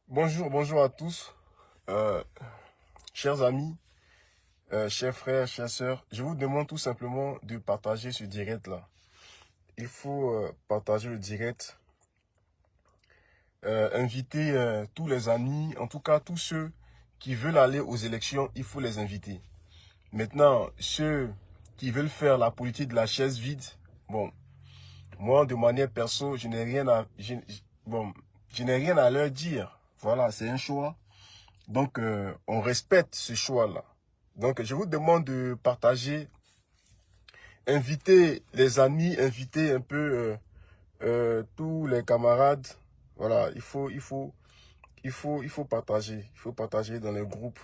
Bonjour à tous, euh, chers amis, chers frères, chères sœurs. Je vous demande tout simplement de partager ce direct-là. Il faut partager le direct, inviter tous les amis, en tout cas tous ceux qui veulent aller aux élections, il faut les inviter. Maintenant, ceux qui veulent faire la politique de la chaise vide, bon, moi de manière perso, je n'ai rien à leur dire. Voilà, c'est un choix. Donc, on respecte ce choix-là. Donc, je vous demande de partager, inviter les amis, inviter un peu tous les camarades. Voilà, il faut partager. Il faut partager dans les groupes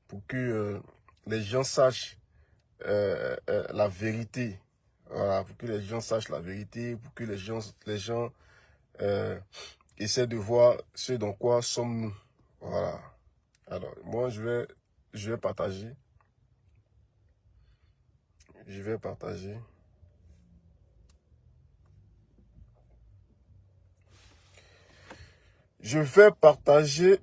pour que les gens sachent la vérité. Voilà, pour que les gens sachent la vérité, pour que les gens euh, essaient de voir ce dans quoi sommes-nous. Voilà. Alors, moi, je vais partager. Je vais partager. Je vais partager.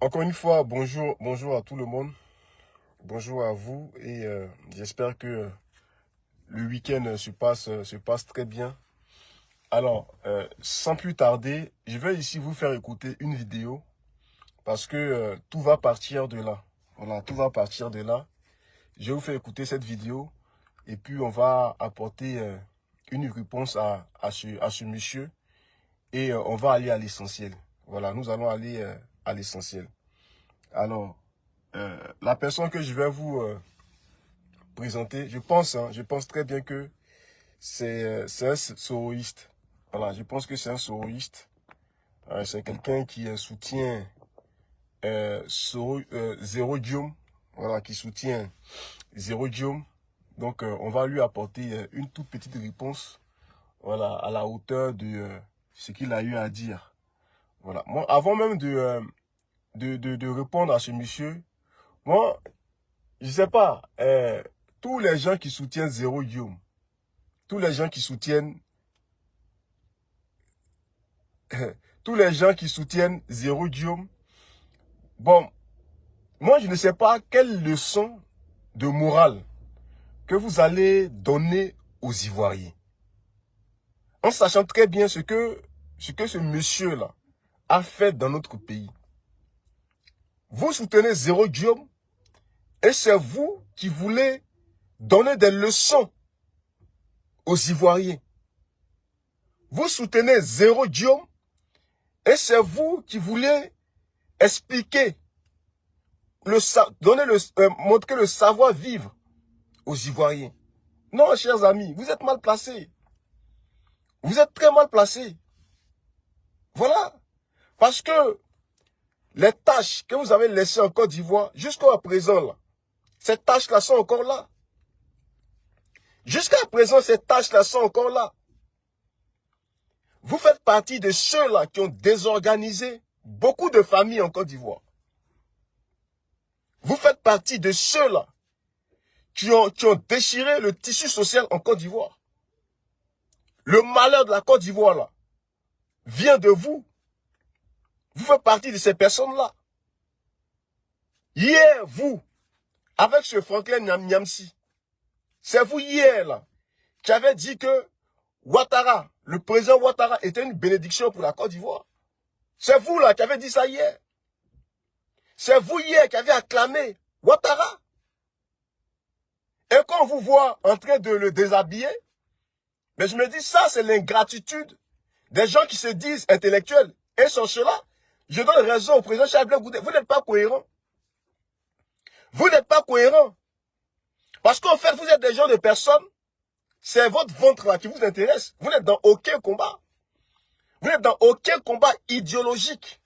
Encore une fois, bonjour à tout le monde. Bonjour à vous et j'espère que le week-end se passe très bien. Alors, sans plus tarder, je vais ici vous faire écouter une vidéo parce que tout va partir de là. Voilà, tout va partir de là. Je vais vous faire écouter cette vidéo et puis on va apporter une réponse à ce monsieur et on va aller à l'essentiel. Voilà, nous allons aller à l'essentiel. Alors, la personne que je vais vous présenter, je pense très bien que c'est un soroïste. Voilà, je pense que c'est un soroïste. C'est quelqu'un qui soutient Zérodium. Voilà, qui soutient Zérodium. Donc, on va lui apporter une toute petite réponse. Voilà, à la hauteur de ce qu'il a eu à dire. Voilà. Moi, avant même de répondre à ce monsieur, moi, je sais pas, tous les gens qui soutiennent Zéro Guillaume, tous les gens qui soutiennent, tous les gens qui soutiennent Zéro Guillaume, bon, moi je ne sais pas quelle leçon de morale que vous allez donner aux Ivoiriens, en sachant très bien ce que ce monsieur-là a fait dans notre pays. Vous soutenez Zéro Guillaume et c'est vous qui voulez donner des leçons aux Ivoiriens. Vous soutenez Zéro Guillaume et c'est vous qui voulez expliquer, montrer le savoir-vivre aux Ivoiriens. Non, chers amis, vous êtes mal placés. Vous êtes très mal placés. Voilà. Parce que les tâches que vous avez laissées en Côte d'Ivoire, jusqu'à présent, là, ces tâches-là sont encore là. Jusqu'à présent, ces tâches-là sont encore là. Vous faites partie de ceux-là qui ont désorganisé beaucoup de familles en Côte d'Ivoire. Vous faites partie de ceux-là qui ont déchiré le tissu social en Côte d'Ivoire. Le malheur de la Côte d'Ivoire, là, vient de vous. Vous faites partie de ces personnes-là. Hier, vous, avec ce Franklin Nyamsi, c'est vous hier, là, qui avez dit que Ouattara, le président Ouattara, était une bénédiction pour la Côte d'Ivoire. C'est vous, là, qui avez dit ça hier. C'est vous hier qui avez acclamé Ouattara. Et quand on vous voit en train de le déshabiller, mais je me dis, ça, c'est l'ingratitude des gens qui se disent intellectuels. Et sur cela, je donne raison au président Charles Blé Goudé. Vous n'êtes pas cohérent. Vous n'êtes pas cohérent. Parce qu'en fait, vous êtes des gens de personnes, c'est votre ventre là qui vous intéresse. Vous n'êtes dans aucun combat. Vous n'êtes dans aucun combat idéologique.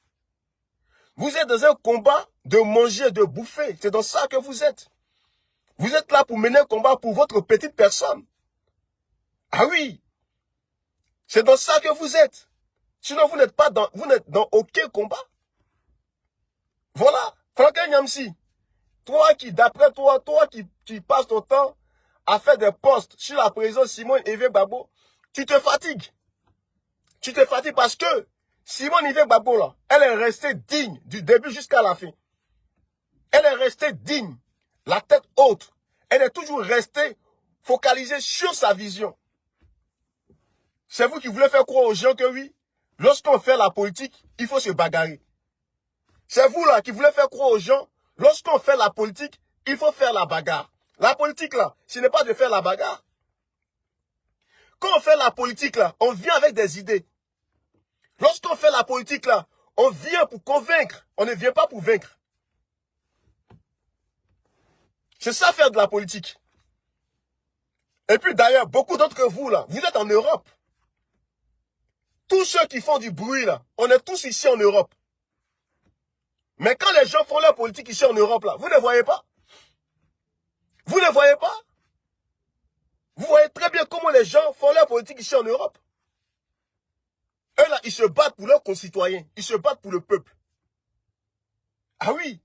Vous êtes dans un combat de manger, de bouffer. C'est dans ça que vous êtes. Vous êtes là pour mener un combat pour votre petite personne. Ah oui. C'est dans ça que vous êtes. Sinon, vous n'êtes dans aucun combat. Voilà. Franklin Nyamsi. Toi qui, d'après toi qui passes ton temps à faire des posts sur la présidence Simone Evé Gbagbo, tu te fatigues. Tu te fatigues parce que Simone Evé Gbagbo, là, elle est restée digne du début jusqu'à la fin. Elle est restée digne, la tête haute. Elle est toujours restée focalisée sur sa vision. C'est vous qui voulez faire croire aux gens que oui, lorsqu'on fait la politique, il faut se bagarrer. C'est vous là qui voulez faire croire aux gens, lorsqu'on fait la politique, il faut faire la bagarre. La politique là, ce n'est pas de faire la bagarre. Quand on fait la politique là, on vient avec des idées. Lorsqu'on fait la politique là, on vient pour convaincre, on ne vient pas pour vaincre. C'est ça faire de la politique. Et puis d'ailleurs, beaucoup d'entre vous là, vous êtes en Europe. Tous ceux qui font du bruit là, on est tous ici en Europe. Mais quand les gens font leur politique ici en Europe là, vous ne voyez pas. Vous ne voyez pas. Vous voyez très bien comment les gens font leur politique ici en Europe. Eux là, ils se battent pour leurs concitoyens. Ils se battent pour le peuple. Ah oui.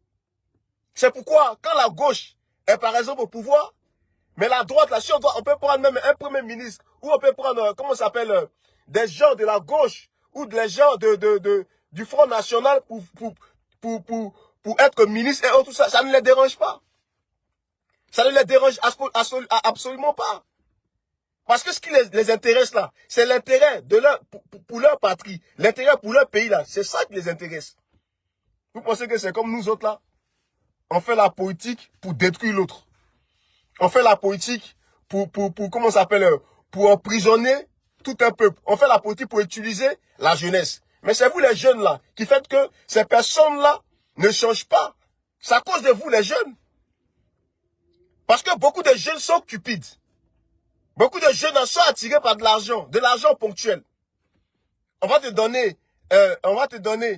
C'est pourquoi quand la gauche est par exemple au pouvoir, mais la droite là, si on peut prendre même un premier ministre, ou on peut prendre, comment ça s'appelle, des gens de la gauche, ou des gens du Front National pour être ministre et tout ça, ça ne les dérange pas. Ça ne les dérange absolument pas. Parce que ce qui les intéresse là, c'est l'intérêt de pour leur patrie, l'intérêt pour leur pays là, c'est ça qui les intéresse. Vous pensez que c'est comme nous autres là? On fait la politique pour détruire l'autre. On fait la politique pour comment ça s'appelle, pour emprisonner tout un peuple. On fait la politique pour utiliser la jeunesse. Mais c'est vous les jeunes là, qui faites que ces personnes là ne changent pas. C'est à cause de vous les jeunes. Parce que beaucoup de jeunes sont cupides. Beaucoup de jeunes sont attirés par de l'argent ponctuel. On va te donner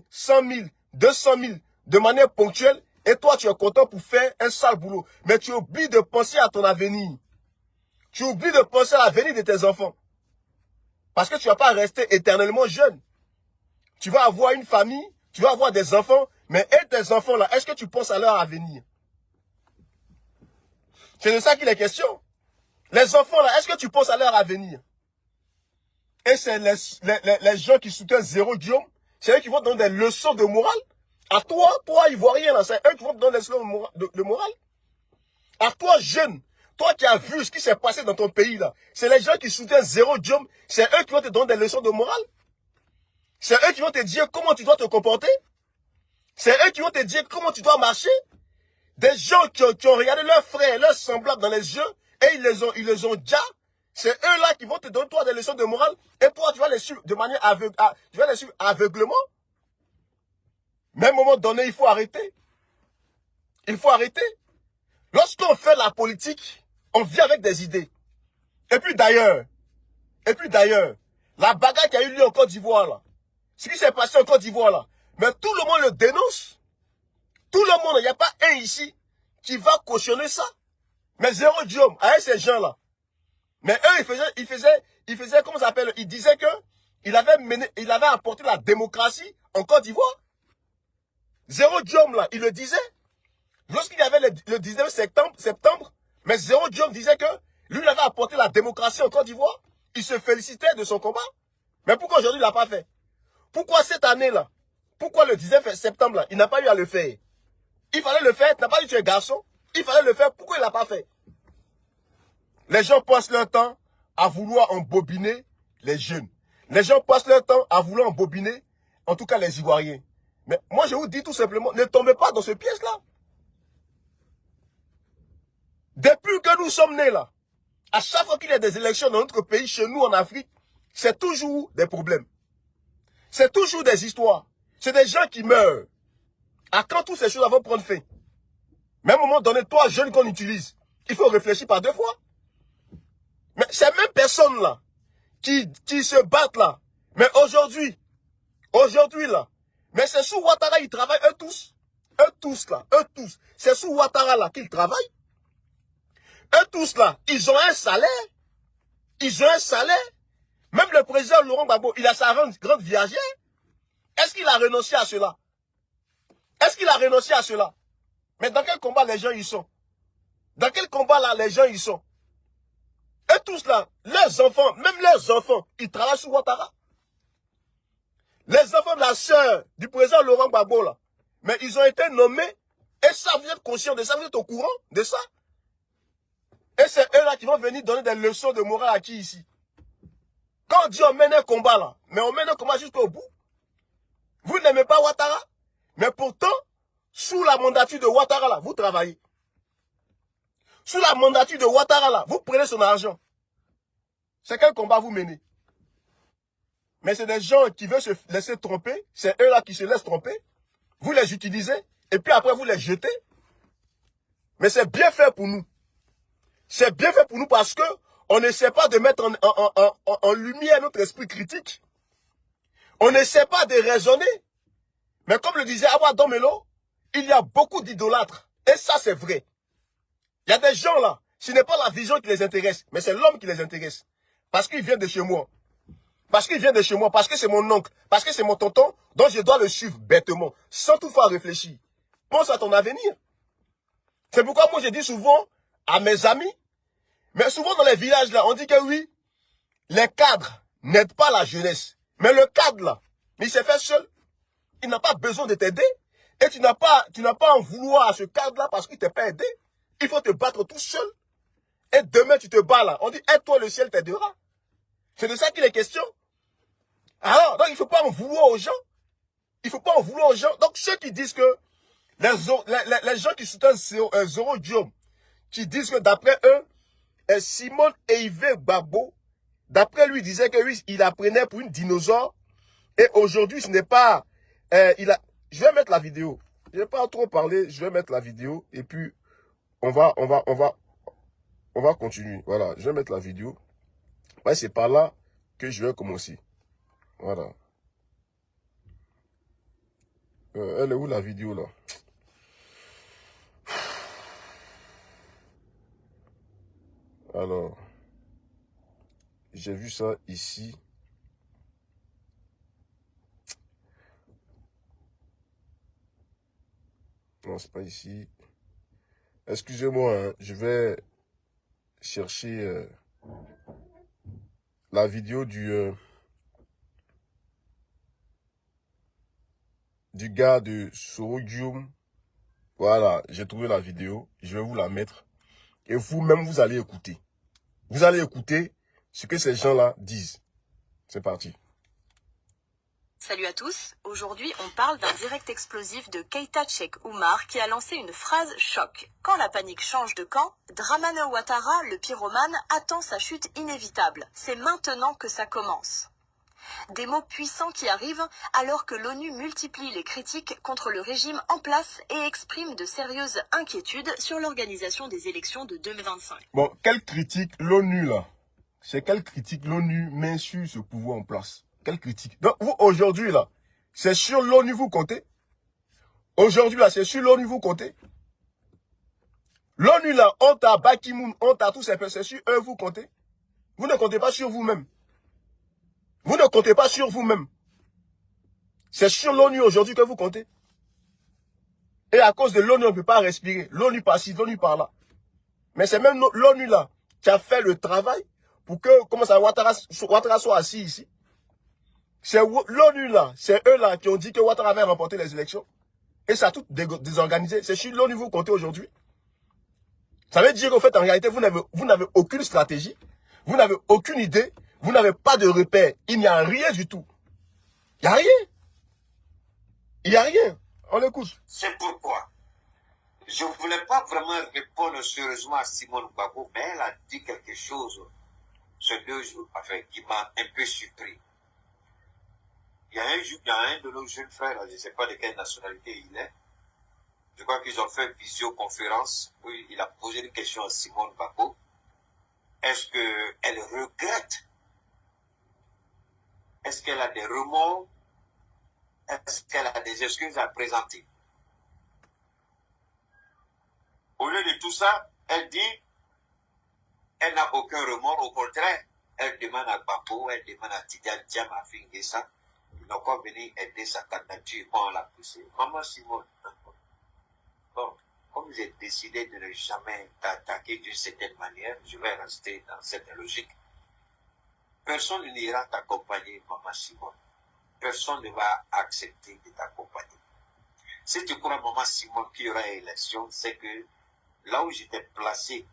100 000, 200 000 de manière ponctuelle et toi tu es content pour faire un sale boulot. Mais tu oublies de penser à ton avenir. Tu oublies de penser à l'avenir de tes enfants. Parce que tu ne vas pas rester éternellement jeune. Tu vas avoir une famille, tu vas avoir des enfants, mais et tes enfants là, est-ce que tu penses à leur avenir? C'est de ça qu'il est question. Les enfants là, est-ce que tu penses à leur avenir? Et c'est les gens qui soutiennent Zéro Guillaume, c'est eux qui vont te donner des leçons de morale. À toi, Ivoirien là, c'est eux qui vont te donner des leçons de morale. À toi, jeune, toi qui as vu ce qui s'est passé dans ton pays là, c'est les gens qui soutiennent Zéro Guillaume, c'est eux qui vont te donner des leçons de morale. C'est eux qui vont te dire comment tu dois te comporter. C'est eux qui vont te dire comment tu dois marcher. Des gens qui ont regardé leurs frères, leurs semblables dans les yeux, et ils les ont déjà. C'est eux là qui vont te donner toi des leçons de morale, et toi tu vas les suivre de manière aveugle, tu vas les suivre aveuglement. Mais à un moment donné, il faut arrêter. Il faut arrêter. Lorsqu'on fait la politique, on vient avec des idées. Et puis d'ailleurs, la bagarre qui a eu lieu en Côte d'Ivoire là, ce qui s'est passé en Côte d'Ivoire là, mais tout le monde le dénonce. Tout le monde, il n'y a pas un ici qui va cautionner ça. Mais Zéro Guillaume, avec ces gens-là. Mais eux, ils faisaient, comment ça s'appelle, ils disaient que il avait apporté la démocratie en Côte d'Ivoire. Zéro Guillaume, là, il le disait. Lorsqu'il y avait le 19 septembre, mais Zéro Guillaume disait que lui, il avait apporté la démocratie en Côte d'Ivoire. il se félicitait de son combat. Mais pourquoi aujourd'hui il l'a pas fait? Pourquoi cette année-là? Pourquoi le 19 septembre là, il n'a pas eu à le faire? Il fallait le faire, tu n'as pas dit tu es garçon. Il fallait le faire, pourquoi il l'a pas fait? Les gens passent leur temps à vouloir embobiner les jeunes. Les gens passent leur temps à vouloir embobiner, en tout cas les Ivoiriens. Mais moi je vous dis tout simplement, ne tombez pas dans ce piège-là. Depuis que nous sommes nés là, à chaque fois qu'il y a des élections dans notre pays, chez nous en Afrique, c'est toujours des problèmes. C'est toujours des histoires. C'est des gens qui meurent. À quand toutes ces choses vont prendre fin? Mais à un moment donné, toi, jeune qu'on utilise, il faut réfléchir par 2 fois. Mais ces mêmes personnes-là, qui se battent là, mais aujourd'hui là, mais c'est sous Ouattara, ils travaillent, eux tous là, c'est sous Ouattara là qu'ils travaillent. Eux tous là, ils ont un salaire. Même le président Laurent Gbagbo, il a sa grande viagère. Est-ce qu'il a renoncé à cela? Mais dans quel combat les gens y sont? Dans quel combat là les gens y sont? Eux tous là, leurs enfants, même leurs enfants, ils travaillent sous Ouattara. Les enfants de la sœur du président Laurent Gbagbo là, mais ils ont été nommés, et ça vous êtes conscient de ça, vous êtes au courant de ça? Et c'est eux là qui vont venir donner des leçons de morale à qui ici? Quand on dit on mène un combat là, mais on mène un combat jusqu'au bout. Vous n'aimez pas Ouattara, mais pourtant, sous la mandature de Ouattara là, vous travaillez. Sous la mandature de Ouattara là, vous prenez son argent. C'est quel combat vous menez? Mais c'est des gens qui veulent se laisser tromper, c'est eux là qui se laissent tromper. Vous les utilisez, et puis après vous les jetez. Mais c'est bien fait pour nous. C'est bien fait pour nous parce que on n'essaie pas de mettre en lumière notre esprit critique. On n'essaie pas de raisonner. Mais comme le disait Awa Domelo, il y a beaucoup d'idolâtres. Et ça, c'est vrai. Il y a des gens là, ce n'est pas la vision qui les intéresse, mais c'est l'homme qui les intéresse. Parce qu'il vient de chez moi. Parce qu'il vient de chez moi, parce que c'est mon oncle, parce que c'est mon tonton, donc je dois le suivre bêtement, sans toutefois réfléchir. Pense à ton avenir. C'est pourquoi moi je dis souvent à mes amis, mais souvent dans les villages là, on dit que oui, les cadres n'aident pas la jeunesse. Mais le cadre là, il s'est fait seul. Il n'a pas besoin de t'aider. Et tu n'as pas à en vouloir à ce cadre là parce qu'il ne t'a pas aidé. Il faut te battre tout seul. Et demain tu te bats là. On dit aide-toi, le ciel t'aidera. C'est de ça qu'il est question. Alors, donc il ne faut pas en vouloir aux gens. Il ne faut pas en vouloir aux gens. Donc ceux qui disent que les gens qui soutiennent Zoro Diom, qui disent que d'après eux, Simone Eivé Gbagbo, d'après lui, disait que lui, il apprenait pour une dinosaure. Et aujourd'hui, ce n'est pas... Je vais mettre la vidéo. Je ne vais pas trop parler. Je vais mettre la vidéo. Et puis, on va continuer. Voilà, je vais mettre la vidéo. Ouais, c'est par là que je vais commencer. Voilà. Elle est où la vidéo là? Alors, j'ai vu ça ici. Non, c'est pas ici. Excusez-moi, hein, je vais chercher la vidéo du gars de Sorodium. Voilà, j'ai trouvé la vidéo. Je vais vous la mettre. Et vous-même, vous allez écouter. Vous allez écouter ce que ces gens-là disent. C'est parti. Salut à tous, aujourd'hui on parle d'un direct explosif de Keita Cheikh Oumar qui a lancé une phrase choc. Quand la panique change de camp, Dramane Ouattara, le pyromane, attend sa chute inévitable. C'est maintenant que ça commence. Des mots puissants qui arrivent alors que l'ONU multiplie les critiques contre le régime en place et exprime de sérieuses inquiétudes sur l'organisation des élections de 2025. Bon, quelle critique l'ONU là? C'est quelle critique l'ONU met sur ce pouvoir en place? Quelle critique? Donc vous aujourd'hui là, c'est sur l'ONU vous comptez? Aujourd'hui là, c'est sur l'ONU vous comptez? L'ONU là, honte à Bakimoun, honte à tous ces personnes, c'est sur eux vous comptez? Vous ne comptez pas sur vous-même. Vous ne comptez pas sur vous-même. C'est sur l'ONU aujourd'hui que vous comptez. Et à cause de l'ONU, on ne peut pas respirer. L'ONU par-ci, l'ONU par-là. Mais c'est même l'ONU là qui a fait le travail pour que, comment ça, Ouattara soit assis ici. C'est l'ONU là, c'est eux là qui ont dit que Ouattara avait remporté les élections. Et ça a tout désorganisé. C'est sur l'ONU vous comptez aujourd'hui. Ça veut dire qu'en fait, en réalité, vous n'avez aucune stratégie, vous n'avez aucune idée, vous n'avez pas de repère. Il n'y a rien du tout. Il n'y a rien. Il n'y a rien. On écoute. C'est pourquoi je ne voulais pas vraiment répondre sérieusement à Simone Gbagbo, mais elle a dit quelque chose ce 2 jours, enfin, qui m'a un peu surpris. Il y a un de nos jeunes frères, je ne sais pas de quelle nationalité il est. Je crois qu'ils ont fait une visioconférence où il a posé une question à Simone Gbagbo. Est-ce qu'elle regrette? Est-ce qu'elle a des remords? Est-ce qu'elle a des excuses à présenter? Au lieu de tout ça, elle dit, elle n'a aucun remords, au contraire. Elle demande à Gbagbo, elle demande à Tidiane Diamafine et ça. Ils n'ont pas venu aider sa candidature quand on l'a poussée. Maman Simone, bon, comme j'ai décidé de ne jamais t'attaquer d'une certaine manière, je vais rester dans cette logique. Personne n'ira t'accompagner, Maman Simone. Personne ne va accepter de t'accompagner. Si tu crois, Maman Simone, qu'il y aura élection, c'est que là où j'étais placé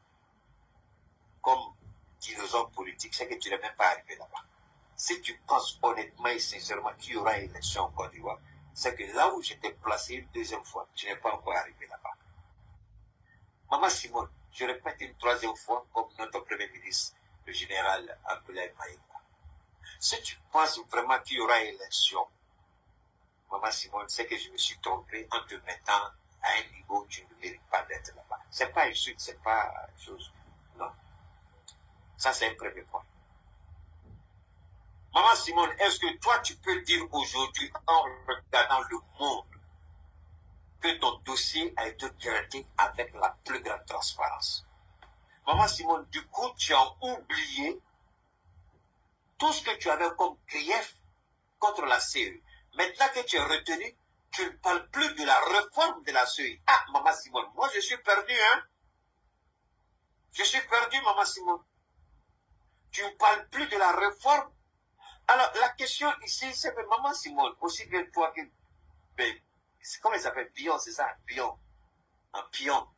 comme dinosaure politique, c'est que tu n'es même pas arrivé là-bas. Si tu penses honnêtement et sincèrement qu'il y aura élection en Côte d'Ivoire, c'est que là où j'étais placé une deuxième fois, tu n'es pas encore arrivé là-bas. Maman Simone, je répète une troisième fois, comme notre Premier ministre, le général Abdoulaye Maïga. Si tu penses vraiment qu'il y aura élection, Maman Simone, c'est que je me suis trompé en te mettant à un niveau où tu ne mérites pas d'être là-bas. C'est pas une suite, c'est pas chose. Non. Ça, c'est un premier point. Maman Simone, est-ce que toi, tu peux dire aujourd'hui, en regardant le monde, que ton dossier a été traité avec la plus grande transparence? Maman Simone, du coup, tu as oublié tout ce que tu avais comme grief contre la CEI. Maintenant que tu es retenu, tu ne parles plus de la réforme de la CEI. Ah, Maman Simone, moi je suis perdu, hein? Je suis perdu, Maman Simone. Tu ne parles plus de la réforme. Alors, la question ici, c'est que Maman Simone, aussi bien toi que... Ben, comment il s'appelle? Pion, c'est ça? Pion. Un pion.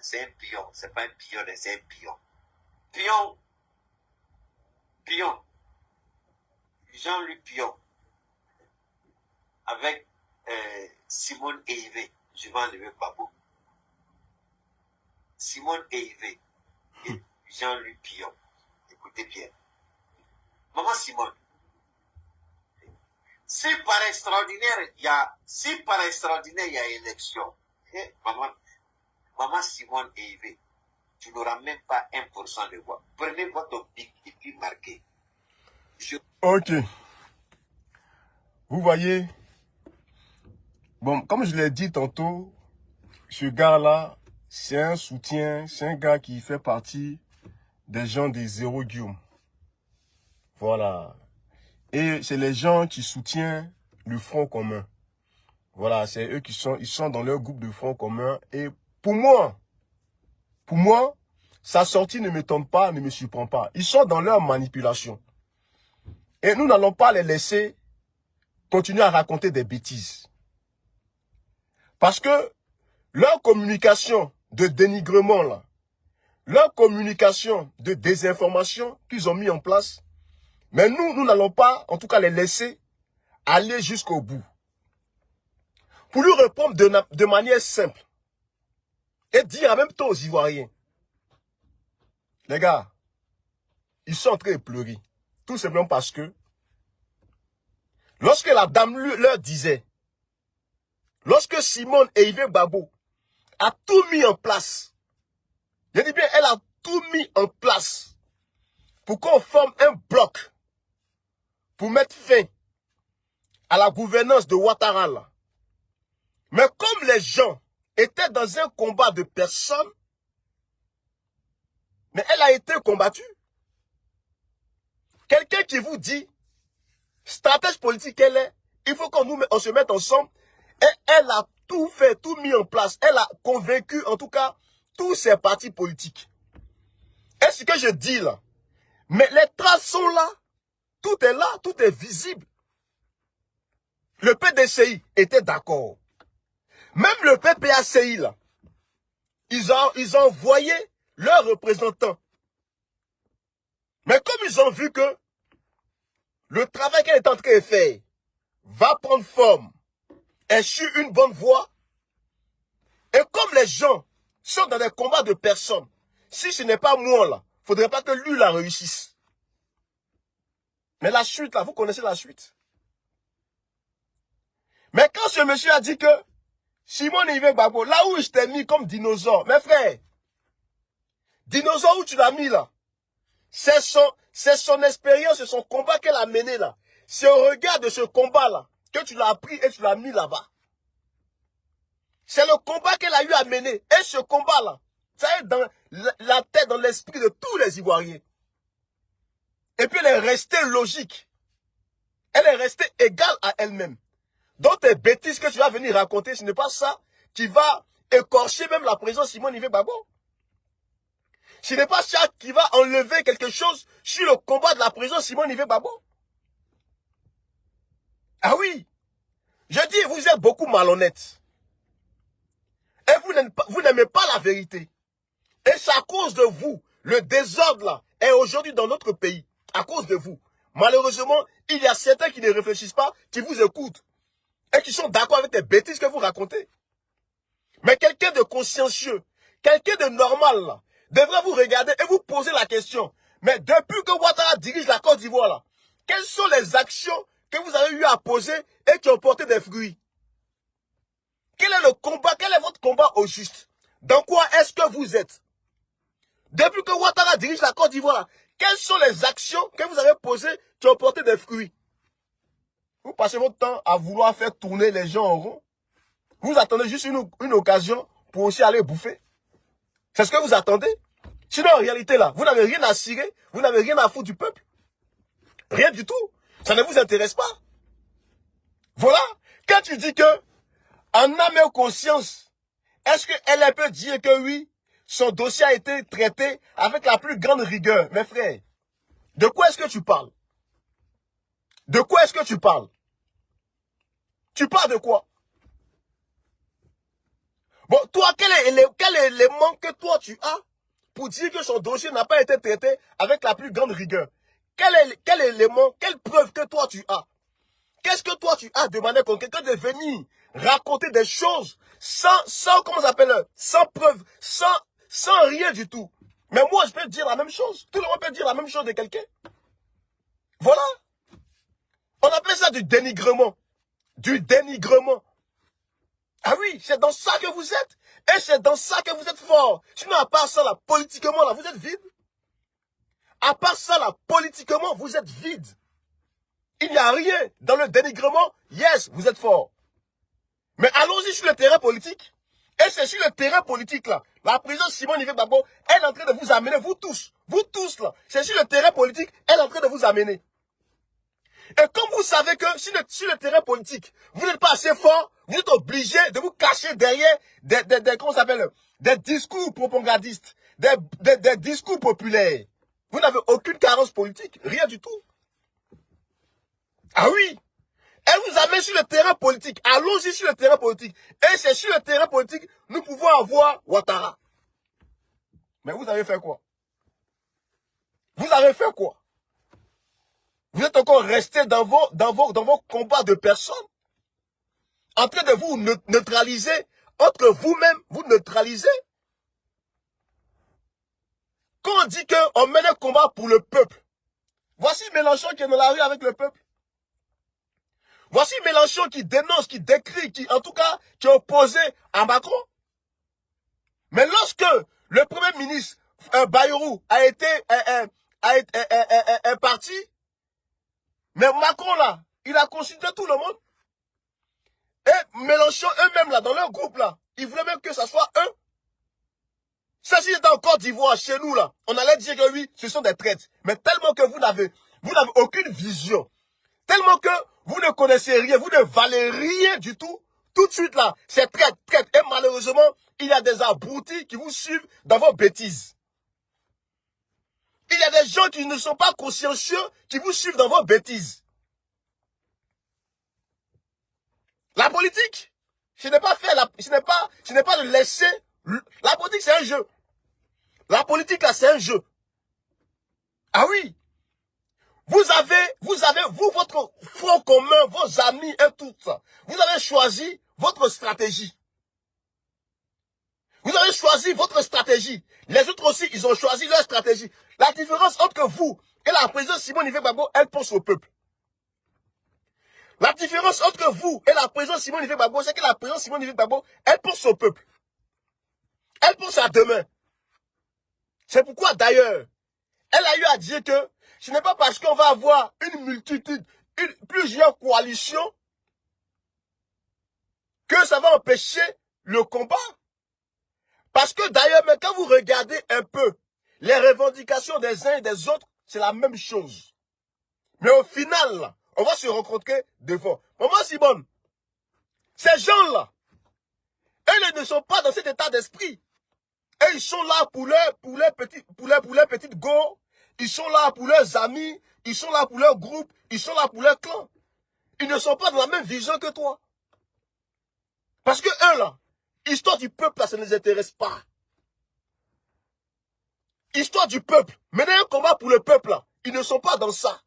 C'est un pion. C'est pas un pion, c'est un pion. Pion. Pion. Jean-Luc Pion. Avec Simone Eivé. Je vais enlever Gbagbo. Simone Eivé. Et Jean-Luc Pion. Écoutez bien. Maman Simone. Si par extraordinaire, il y a élection, maman Simone Eivé, tu n'auras même pas 1% de voix. Prenez votre bic et puis marquez. Ok. Vous voyez, bon, comme je l'ai dit tantôt, ce gars-là, c'est un soutien, c'est un gars qui fait partie des gens des Zéro Guillaume. Voilà. Et c'est les gens qui soutiennent le Front commun. Voilà, c'est eux ils sont dans leur groupe de Front commun. Et pour moi, sa sortie ne m'étonne pas, ne me surprend pas. Ils sont dans leur manipulation. Et nous n'allons pas les laisser continuer à raconter des bêtises. Parce que leur communication de dénigrement, là, leur communication de désinformation qu'ils ont mis en place, mais nous n'allons pas, en tout cas, les laisser aller jusqu'au bout. Pour lui répondre de manière simple et dire en même temps aux Ivoiriens, les gars, ils sont en train de pleurer. Tout simplement parce que lorsque la dame leur disait, lorsque Simone Eivé Gbagbo a tout mis en place, je dis bien, elle a tout mis en place pour qu'on forme un bloc pour mettre fin à la gouvernance de Ouattara là. Mais comme les gens étaient dans un combat de personnes, mais elle a été combattue. Quelqu'un qui vous dit, stratège politique elle est, il faut qu'on se mette ensemble. Et elle a tout fait, tout mis en place. Elle a convaincu, en tout cas, tous ses partis politiques. Et ce que je dis là, Mais les traces sont là. Tout est là, tout est visible. Le PDCI était d'accord. Même le PPACI, là, ils ont envoyé leurs représentants. Mais comme ils ont vu que le travail qu'elle est en train de faire va prendre forme, est sur une bonne voie, et comme les gens sont dans des combats de personnes, si ce n'est pas moi là, il ne faudrait pas que lui la réussisse. Mais la suite là, vous connaissez la suite. Mais quand ce monsieur a dit que Simon Yves Gbagbo, là où je t'ai mis comme dinosaure, mes frères, dinosaure où tu l'as mis là, c'est son expérience, c'est son combat qu'elle a mené là. C'est au regard de ce combat là que tu l'as pris et tu l'as mis là-bas. C'est le combat qu'elle a eu à mener. Et ce combat là, ça est dans la tête, dans l'esprit de tous les Ivoiriens. Et puis elle est restée logique. Elle est restée égale à elle-même. Donc tes bêtises que tu vas venir raconter, ce n'est pas ça qui va écorcher même la présence de Simon Yves Gbagbo. Ce n'est pas ça qui va enlever quelque chose sur le combat de la présence de Simon Yves Gbagbo. Ah oui, je dis, vous êtes beaucoup malhonnêtes. Et vous n'aimez pas la vérité. Et c'est à cause de vous. Le désordre là est aujourd'hui dans notre pays. À cause de vous. Malheureusement, il y a certains qui ne réfléchissent pas, qui vous écoutent. Et qui sont d'accord avec les bêtises que vous racontez. Mais quelqu'un de consciencieux, quelqu'un de normal là, devrait vous regarder et vous poser la question. Mais depuis que Ouattara dirige la Côte d'Ivoire là, quelles sont les actions que vous avez eu à poser et qui ont porté des fruits? Quel est le combat? Quel est votre combat au juste? Dans quoi est-ce que vous êtes? Depuis que Ouattara dirige la Côte d'Ivoire, quelles sont les actions que vous avez posées qui ont porté des fruits? Vous passez votre temps à vouloir faire tourner les gens en rond. Vous attendez juste une occasion pour aussi aller bouffer. C'est ce que vous attendez? Sinon, en réalité, là, vous n'avez rien à cirer, vous n'avez rien à foutre du peuple. Rien du tout. Ça ne vous intéresse pas. Voilà. Quand tu dis que, en âme et conscience, est-ce qu'elle peut dire que oui, son dossier a été traité avec la plus grande rigueur? Mes frères, de quoi est-ce que tu parles? De quoi est-ce que tu parles? Tu parles de quoi? Bon, toi, quel élément que toi tu as pour dire que son dossier n'a pas été traité avec la plus grande rigueur? Quel élément, quelle preuve que toi tu as? Qu'est-ce que toi tu as de manière concrète que de venir raconter des choses sans comment ça s'appelle, sans preuve, sans rien du tout? Mais moi, je peux dire la même chose. Tout le monde peut dire la même chose de quelqu'un. Voilà. On appelle ça du dénigrement. Du dénigrement. Ah oui, c'est dans ça que vous êtes. Et c'est dans ça que vous êtes fort. Sinon, à part ça, là, politiquement, là, vous êtes vide. À part ça, là, politiquement, vous êtes vide. Il n'y a rien dans le dénigrement. Yes, vous êtes fort. Mais allons-y sur le terrain politique. Et c'est sur le terrain politique, là. La présidente Simon Yves Gbagbo, elle est en train de vous amener, vous tous, là. C'est sur le terrain politique, elle est en train de vous amener. Et comme vous savez que sur le terrain politique, vous n'êtes pas assez fort, vous êtes obligé de vous cacher derrière comment ça s'appelle, des discours propagandistes, des discours populaires. Vous n'avez aucune carence politique, rien du tout. Ah oui, elle vous amène sur le terrain politique. Allons-y sur le terrain politique. Et c'est sur le terrain politique, nous pouvons avoir Ouattara. Mais vous avez fait quoi? Vous avez fait quoi? Vous êtes encore resté dans vos combats de personnes, en train de vous neutraliser, entre vous-même, vous neutralisez. Quand on dit qu'on mène un combat pour le peuple, voici Mélenchon qui est dans la rue avec le peuple. Voici Mélenchon qui dénonce, qui décrit, en tout cas, qui est opposé à Macron. Mais lorsque le Premier ministre Bayrou a été parti, mais Macron là, il a consulté tout le monde. Et Mélenchon eux-mêmes là, dans leur groupe là, ils voulaient même que ça soit eux. Ça, si c'était en Côte d'Ivoire, chez nous là, on allait dire que oui, ce sont des traîtres. Mais tellement que vous n'avez aucune vision. Tellement que vous ne connaissez rien, vous ne valez rien du tout. Tout de suite là, c'est traître. Et malheureusement, il y a des abrutis qui vous suivent dans vos bêtises. Il y a des gens qui ne sont pas consciencieux, qui vous suivent dans vos bêtises. La politique, ce n'est pas faire, ce n'est pas de laisser. La politique, c'est un jeu. La politique, là, c'est un jeu. Ah oui. Vous, votre front commun, vos amis et tout ça. Vous avez choisi votre stratégie. Vous avez choisi votre stratégie. Les autres aussi, ils ont choisi leur stratégie. La différence entre vous et la présidente Simone Gbagbo, elle pense au peuple. La différence entre vous et la présidente Simone Gbagbo, c'est que la présidente Simone Gbagbo, elle pense au peuple. Elle pense à demain. C'est pourquoi d'ailleurs, elle a eu à dire que ce n'est pas parce qu'on va avoir une multitude, plusieurs coalitions, que ça va empêcher le combat. Parce que d'ailleurs, mais quand vous regardez un peu les revendications des uns et des autres, c'est la même chose. Mais au final, là, on va se rencontrer devant. Maman Simone, ces gens-là, eux ne sont pas dans cet état d'esprit. Et ils sont là pour leurs petites go. Ils sont là pour leurs amis. Ils sont là pour leur groupe. Ils sont là pour leur clan. Ils ne sont pas dans la même vision que toi. Parce que eux là, histoire du peuple là, ça ne les intéresse pas. Histoire du peuple. Mener un combat pour le peuple là, ils ne sont pas dans ça.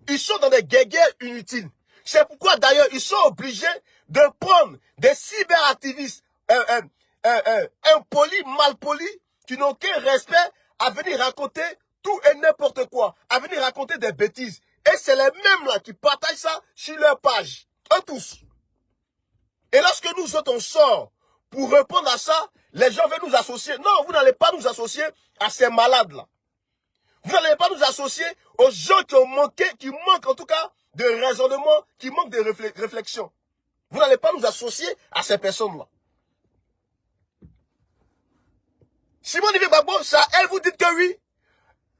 Ils sont dans des guerres inutiles. C'est pourquoi d'ailleurs ils sont obligés de prendre des cyberactivistes impolis, malpolis, qui n'ont aucun respect, à venir raconter tout et n'importe quoi, à venir raconter des bêtises. Et c'est les mêmes là qui partagent ça sur leur page. Eux tous. Et lorsque nous autres on sort pour répondre à ça, les gens veulent nous associer. Non, vous n'allez pas nous associer à ces malades là. Vous n'allez pas nous associer aux gens qui ont manqué, qui manquent en tout cas de raisonnement, qui manquent de réflexion. Vous n'allez pas nous associer à ces personnes-là. Simone Gbagbo, ça, elle vous dit que oui.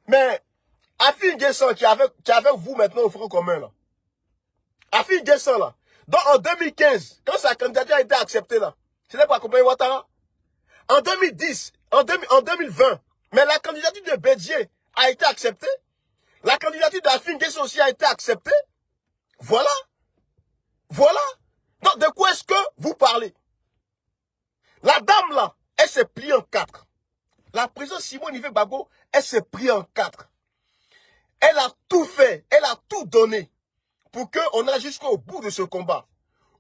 Mais Afin Guessan qui est avec vous maintenant au Front commun là. Afin Guessan là. Donc en 2015, quand sa candidature a été acceptée là, ce n'est pas accompagné Ouattara. En 2010, en 2020, mais la candidature de Bédier a été acceptée. La candidature d'Afin Guessan aussi a été acceptée. Voilà. Voilà. Donc de quoi est-ce que vous parlez? La dame là, elle s'est pliée en quatre. La présidente Simone Gbagbo, elle s'est pliée en quatre. Elle a tout fait, elle a tout donné pour qu'on aille jusqu'au bout de ce combat.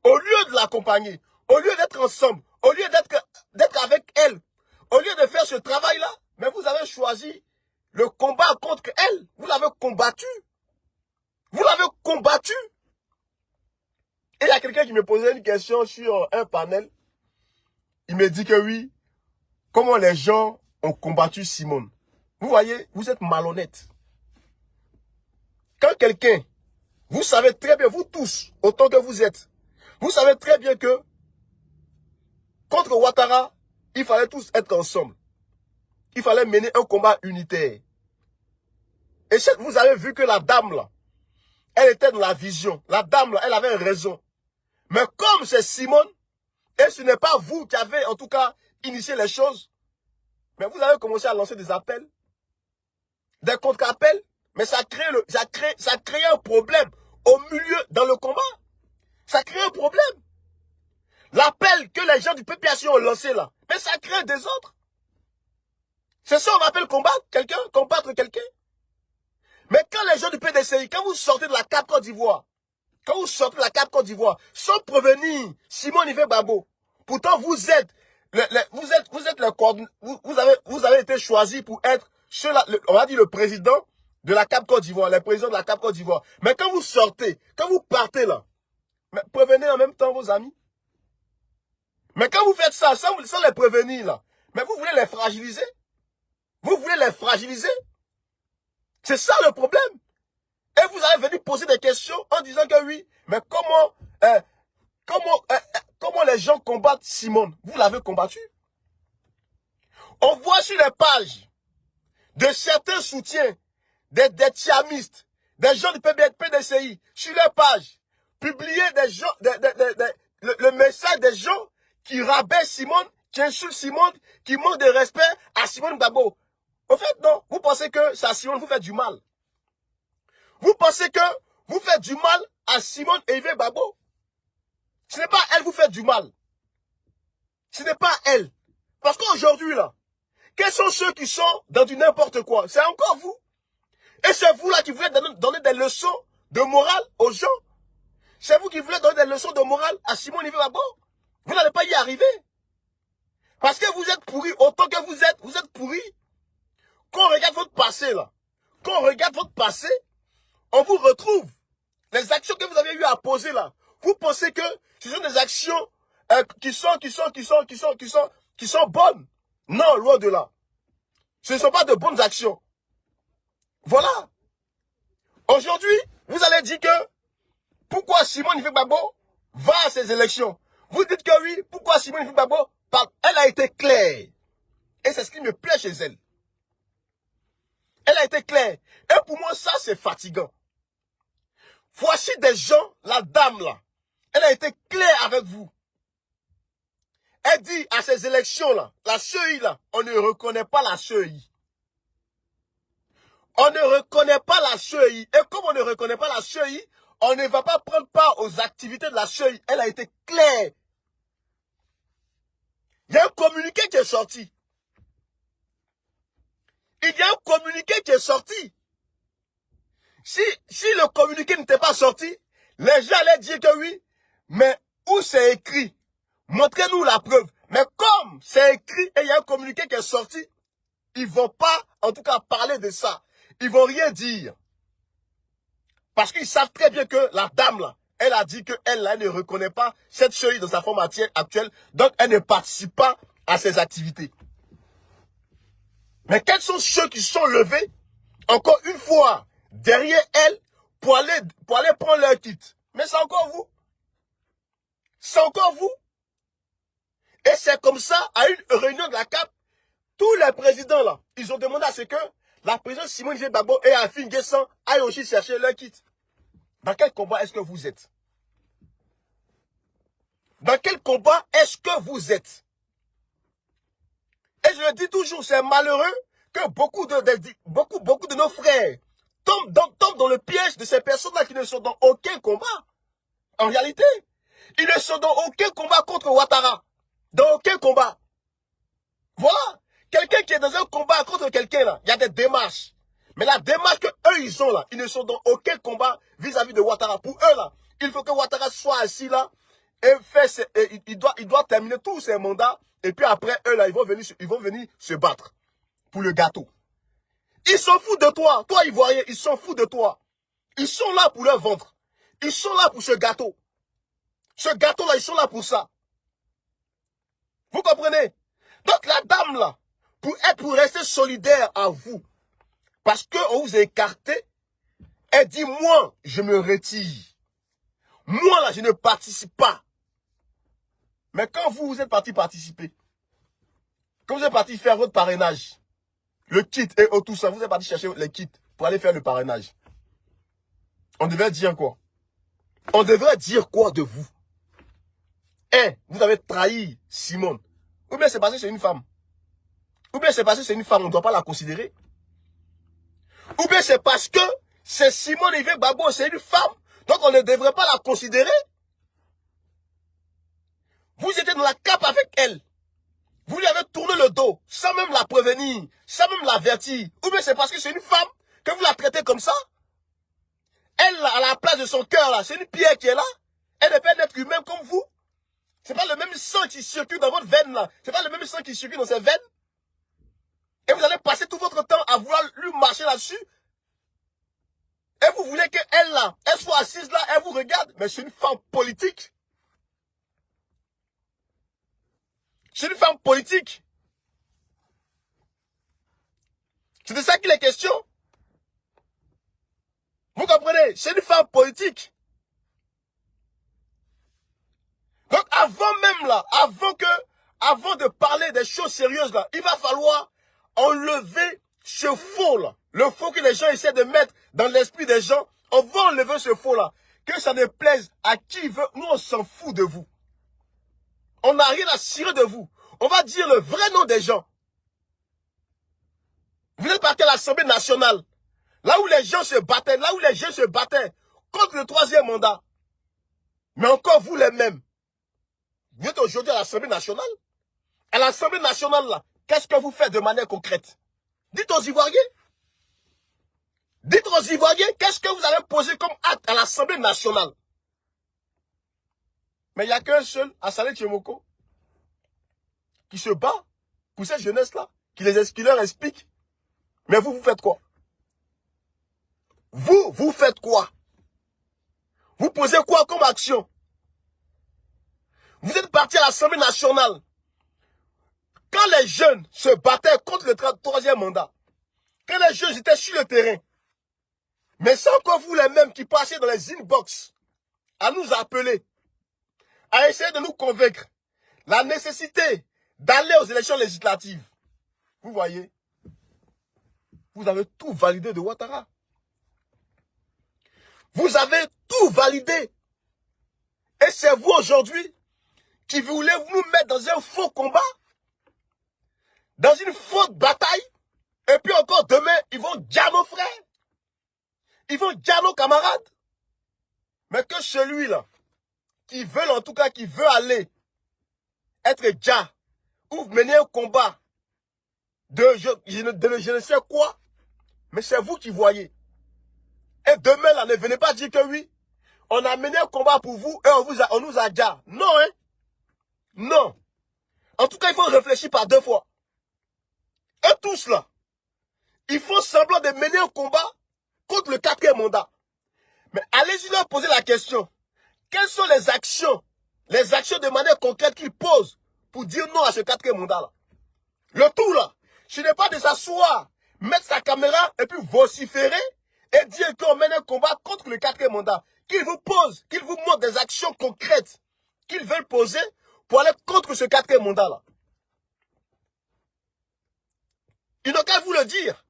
Au lieu de l'accompagner, au lieu d'être ensemble, au lieu d'être avec elle, au lieu de faire ce travail-là, mais vous avez choisi le combat contre elle. Vous l'avez combattu. Vous l'avez combattu. Et il y a quelqu'un qui me posait une question sur un panel. Il me dit que oui, comment les gens ont combattu Simone. Vous voyez, vous êtes malhonnête. Quand quelqu'un, vous savez très bien, vous tous, autant que vous êtes, vous savez très bien que contre Ouattara, il fallait tous être ensemble. Il fallait mener un combat unitaire. Et vous avez vu que la dame là, elle était dans la vision. La dame là, elle avait raison. Mais comme c'est Simone, et ce n'est pas vous qui avez en tout cas initié les choses, mais vous avez commencé à lancer des appels, des contre-appels, mais ça crée un problème au milieu dans le combat. Ça crée un problème. L'appel que les gens du PPAC ont lancé là, mais ça crée des autres. C'est ça on appelle combattre quelqu'un, Mais quand les gens du PDCI, quand vous sortez de la CAP Côte d'Ivoire, sans prévenir Simone Gbagbo, pourtant vous êtes vous avez été choisi pour être on va dire le président de la CAP Côte d'Ivoire, les présidents de la CAP Côte d'Ivoire. Mais quand vous sortez, quand vous partez là, mais prévenez en même temps vos amis. Mais quand vous faites ça, sans les prévenir là, mais vous voulez les fragiliser. Vous voulez les fragiliser. C'est ça le problème. Et vous avez venu poser des questions en disant que oui, mais comment les gens combattent Simone? Vous l'avez combattu. On voit sur les pages de certains soutiens, des tiamistes, des gens du PDCI, sur les pages, publier des gens, le message des gens qui rabaissent Simone, qui insulte Simone, qui manque de respect à Simone Gbagbo. Au fait, non, vous pensez que c'est à Simone vous faites du mal. Vous pensez que vous faites du mal à Simone et Yves Gbagbo. Ce n'est pas elle vous faites du mal. Ce n'est pas elle. Parce qu'aujourd'hui, là, quels sont ceux qui sont dans du n'importe quoi? C'est encore vous. Et c'est vous là qui voulez donner des leçons de morale aux gens. C'est vous qui voulez donner des leçons de morale à Simone Yves Gbagbo. Vous n'allez pas y arriver. Parce que vous êtes pourris autant que vous êtes pourris. Quand on regarde votre passé là, quand on regarde votre passé, on vous retrouve. Les actions que vous avez eu à poser là, vous pensez que ce sont des actions qui sont bonnes. Non, loin de là. Ce ne sont pas de bonnes actions. Voilà. Aujourd'hui, vous allez dire que pourquoi Simone Yves Gbagbo va à ces élections. Vous dites que oui, pourquoi Simone Yves Gbagbo parle. Elle a été claire. Et c'est ce qui me plaît chez elle. Elle a été claire. Et pour moi, ça, c'est fatigant. Voici des gens, la dame là, elle a été claire avec vous. Elle dit à ces élections-là, la CEI là, on ne reconnaît pas la CEI. On ne reconnaît pas la CEI. Et comme on ne reconnaît pas la CEI, on ne va pas prendre part aux activités de la CEI. Elle a été claire. Il y a un communiqué qui est sorti. Il y a un communiqué qui est sorti. Si le communiqué n'était pas sorti, les gens allaient dire que oui, mais où c'est écrit? Montrez-nous la preuve. Mais comme c'est écrit et il y a un communiqué qui est sorti, ils ne vont pas, en tout cas, parler de ça. Ils ne vont rien dire. Parce qu'ils savent très bien que la dame, là, elle a dit qu'elle ne reconnaît pas cette CEI dans sa forme actuelle. Donc, elle ne participe pas à ses activités. Mais quels sont ceux qui sont levés, encore une fois, derrière elle, pour aller prendre leur kit? Mais c'est encore vous. C'est encore vous. Et c'est comme ça, à une réunion de la CAP, tous les présidents là, ils ont demandé à ce que la présidente Simone Yves Gbagbo et Afin Guessan aillent aussi chercher leur kit. Dans quel combat est-ce que vous êtes? Dans quel combat est-ce que vous êtes? Et je le dis toujours, c'est malheureux que beaucoup de nos frères tombent dans le piège de ces personnes-là qui ne sont dans aucun combat. En réalité, ils ne sont dans aucun combat contre Ouattara. Dans aucun combat. Voilà. Quelqu'un qui est dans un combat contre quelqu'un, là, il y a des démarches. Mais la démarche qu'eux, ils ont là, ils ne sont dans aucun combat vis-à-vis de Ouattara. Pour eux, là, il faut que Ouattara soit assis là et il doit terminer tous ses mandats. Et puis après, eux, là, ils vont venir se battre pour le gâteau. Ils s'en foutent de toi. Toi, Ivoirien, ils s'en foutent de toi. Ils sont là pour leur ventre. Ils sont là pour ce gâteau. Ce gâteau-là, ils sont là pour ça. Vous comprenez? Donc la dame là, pour rester solidaire à vous, parce qu'on vous a écarté, elle dit, moi, je me retire. Moi là, je ne participe pas. Mais quand vous êtes parti participer, quand vous êtes parti faire votre parrainage, le kit et tout ça, vous êtes parti chercher les kits pour aller faire le parrainage. On devrait dire quoi? On devrait dire quoi de vous? Vous avez trahi Simone. Ou bien c'est parce que c'est une femme. Ou bien c'est parce que c'est une femme, on ne doit pas la considérer. Ou bien c'est parce que c'est Simone Yves Gbagbo, c'est une femme, donc on ne devrait pas la considérer. Vous étiez dans la cape avec elle. Vous lui avez tourné le dos, sans même la prévenir, sans même l'avertir. Ou bien c'est parce que c'est une femme que vous la traitez comme ça. Elle, à la place de son cœur, là, c'est une pierre qui est là. Elle n'est pas un être humain comme vous. C'est pas le même sang qui circule dans votre veine, là. C'est pas le même sang qui circule dans ses veines. Et vous allez passer tout votre temps à vouloir lui marcher là-dessus. Et vous voulez qu'elle, là, elle soit assise là, elle vous regarde. Mais c'est une femme politique. C'est une femme politique. C'est de ça qu'il est question. Vous comprenez? C'est une femme politique. Donc avant même là, avant de parler des choses sérieuses là, il va falloir enlever ce faux là. Le faux que les gens essaient de mettre dans l'esprit des gens. On va enlever ce faux là. Que ça ne plaise à qui veut. Nous on s'en fout de vous. On n'a rien à cirer de vous. On va dire le vrai nom des gens. Vous êtes parti à l'Assemblée nationale, là où les gens se battaient, contre le troisième mandat. Mais encore vous les mêmes. Vous êtes aujourd'hui à l'Assemblée nationale. À l'Assemblée nationale, là, qu'est-ce que vous faites de manière concrète? Dites aux Ivoiriens. Dites aux Ivoiriens, qu'est-ce que vous allez poser comme acte à l'Assemblée nationale? Mais il n'y a qu'un seul, Assalé Tchemoko, qui se bat pour cette jeunesse-là, qui leur explique. Mais vous faites quoi? Vous faites quoi? Vous posez quoi comme action? Vous êtes parti à l'Assemblée nationale. Quand les jeunes se battaient contre le troisième mandat, quand les jeunes étaient sur le terrain, mais c'est encore vous les mêmes qui passez dans les inbox à nous appeler, à essayer de nous convaincre la nécessité d'aller aux élections législatives. Vous voyez, vous avez tout validé de Ouattara. Vous avez tout validé. Et c'est vous aujourd'hui qui voulez nous mettre dans un faux combat, dans une fausse bataille. Et puis encore demain, ils vont dire nos frères. Ils vont dire nos camarades. Mais que celui-là, qui veut en tout cas, qui veut aller être déjà, ou mener un combat de je ne sais quoi, mais c'est vous qui voyez. Et demain, là, ne venez pas dire que oui, on a mené un combat pour vous et on nous a déjà. Non, hein. Non. En tout cas, il faut réfléchir par deux fois. Et tous là, ils font semblant de mener un combat contre le quatrième mandat. Mais allez-y leur poser la question. Quelles sont les actions de manière concrète qu'ils posent pour dire non à ce quatrième mandat-là? Le tout là, ce n'est pas de s'asseoir, mettre sa caméra et puis vociférer et dire qu'on mène un combat contre le quatrième mandat. Qu'ils vous posent, qu'ils vous montrent des actions concrètes qu'ils veulent poser pour aller contre ce quatrième mandat-là. Ils n'ont qu'à vous le dire.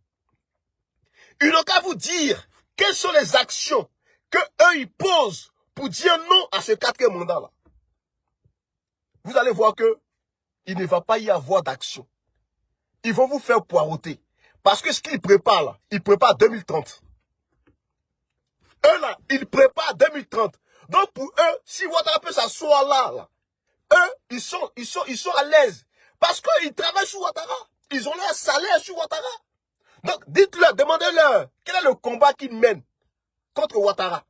Ils n'ont qu'à vous dire quelles sont les actions que eux ils posent pour dire non à ce quatrième mandat-là. Vous allez voir que il ne va pas y avoir d'action. Ils vont vous faire poireauter. Parce que ce qu'ils préparent là, ils préparent 2030. Eux là, ils préparent 2030. Donc pour eux, si Ouattara peut s'asseoir là, eux, ils sont à l'aise. Parce qu'ils travaillent sur Ouattara. Ils ont leur salaire sur Ouattara. Donc dites-leur, demandez-leur, quel est le combat qu'ils mènent contre Ouattara.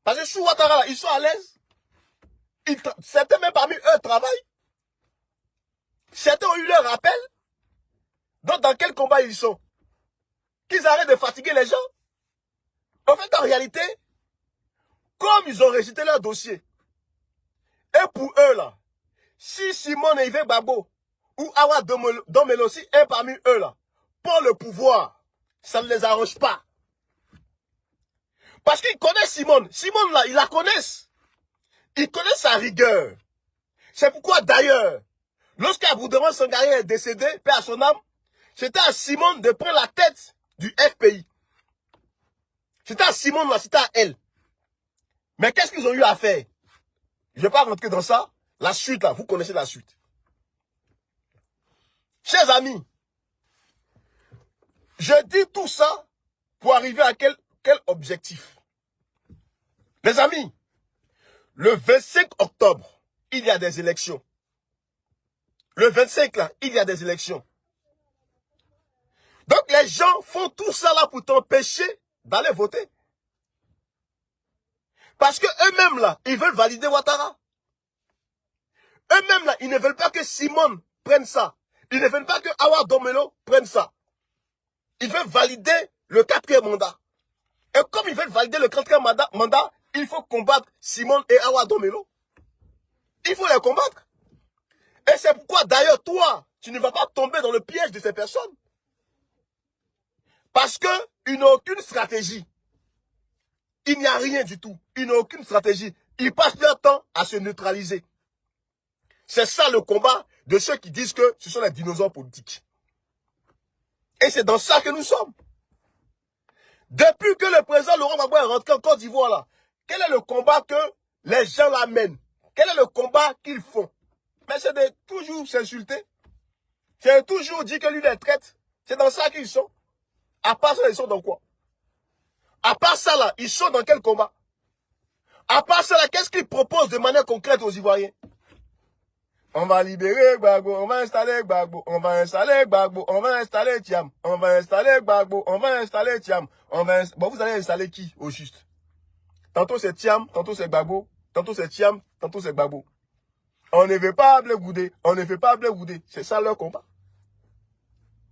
Parce que sur Ouattara, ils sont à l'aise. Certains même parmi eux travaillent. Certains ont eu leur rappel. Donc dans quel combat ils sont? Qu'ils arrêtent de fatiguer les gens. En fait, en réalité, comme ils ont récité leur dossier, et pour eux là, si Simone Yves Babo ou Awa Domelossi est parmi eux là, pour le pouvoir, ça ne les arrange pas. Parce qu'ils connaissent Simone. Simone là, ils la connaissent. Ils connaissent sa rigueur. C'est pourquoi d'ailleurs, lorsqu'Aboudaman Sangaré est décédé, paix à son âme, c'était à Simone de prendre la tête du FPI. C'était à Simone là, c'était à elle. Mais qu'est-ce qu'ils ont eu à faire? Je ne vais pas rentrer dans ça. La suite là, vous connaissez la suite. Chers amis, je dis tout ça pour arriver à quel objectif? Les amis, le 25 octobre, il y a des élections. Le 25 là, il y a des élections. Donc les gens font tout ça là pour t'empêcher d'aller voter. Parce que eux-mêmes là, ils veulent valider Ouattara. Eux-mêmes là, ils ne veulent pas que Simone prenne ça. Ils ne veulent pas que Awa Domelo prenne ça. Ils veulent valider le quatrième mandat. Et comme ils veulent valider le quatrième mandat, il faut combattre Simone et Awa Domelo. Il faut les combattre. Et c'est pourquoi d'ailleurs toi, tu ne vas pas tomber dans le piège de ces personnes. Parce qu'ils n'ont aucune stratégie. Il n'y a rien du tout. Ils n'ont aucune stratégie. Ils passent leur temps à se neutraliser. C'est ça le combat de ceux qui disent que ce sont les dinosaures politiques. Et c'est dans ça que nous sommes. Depuis que le président Laurent Gbagbo est rentré en Côte d'Ivoire, là, quel est le combat que les gens l'amènent? Quel est le combat qu'ils font? Mais c'est de toujours s'insulter. C'est toujours dit que lui les traite. C'est dans ça qu'ils sont. À part ça, ils sont dans quoi? À part ça, là, ils sont dans quel combat? À part ça, là, qu'est-ce qu'ils proposent de manière concrète aux Ivoiriens? On va libérer Gbagbo, on va installer Gbagbo, on va installer Gbagbo, on va installer Thiam, on va installer Gbagbo, on va installer Thiam. Bon, vous allez installer qui, au juste? Tantôt c'est Thiam, tantôt c'est Gbagbo, tantôt c'est Thiam, tantôt c'est Gbagbo. On ne veut pas Blé Goudé, on ne veut pas Blé Goudé. C'est ça leur combat.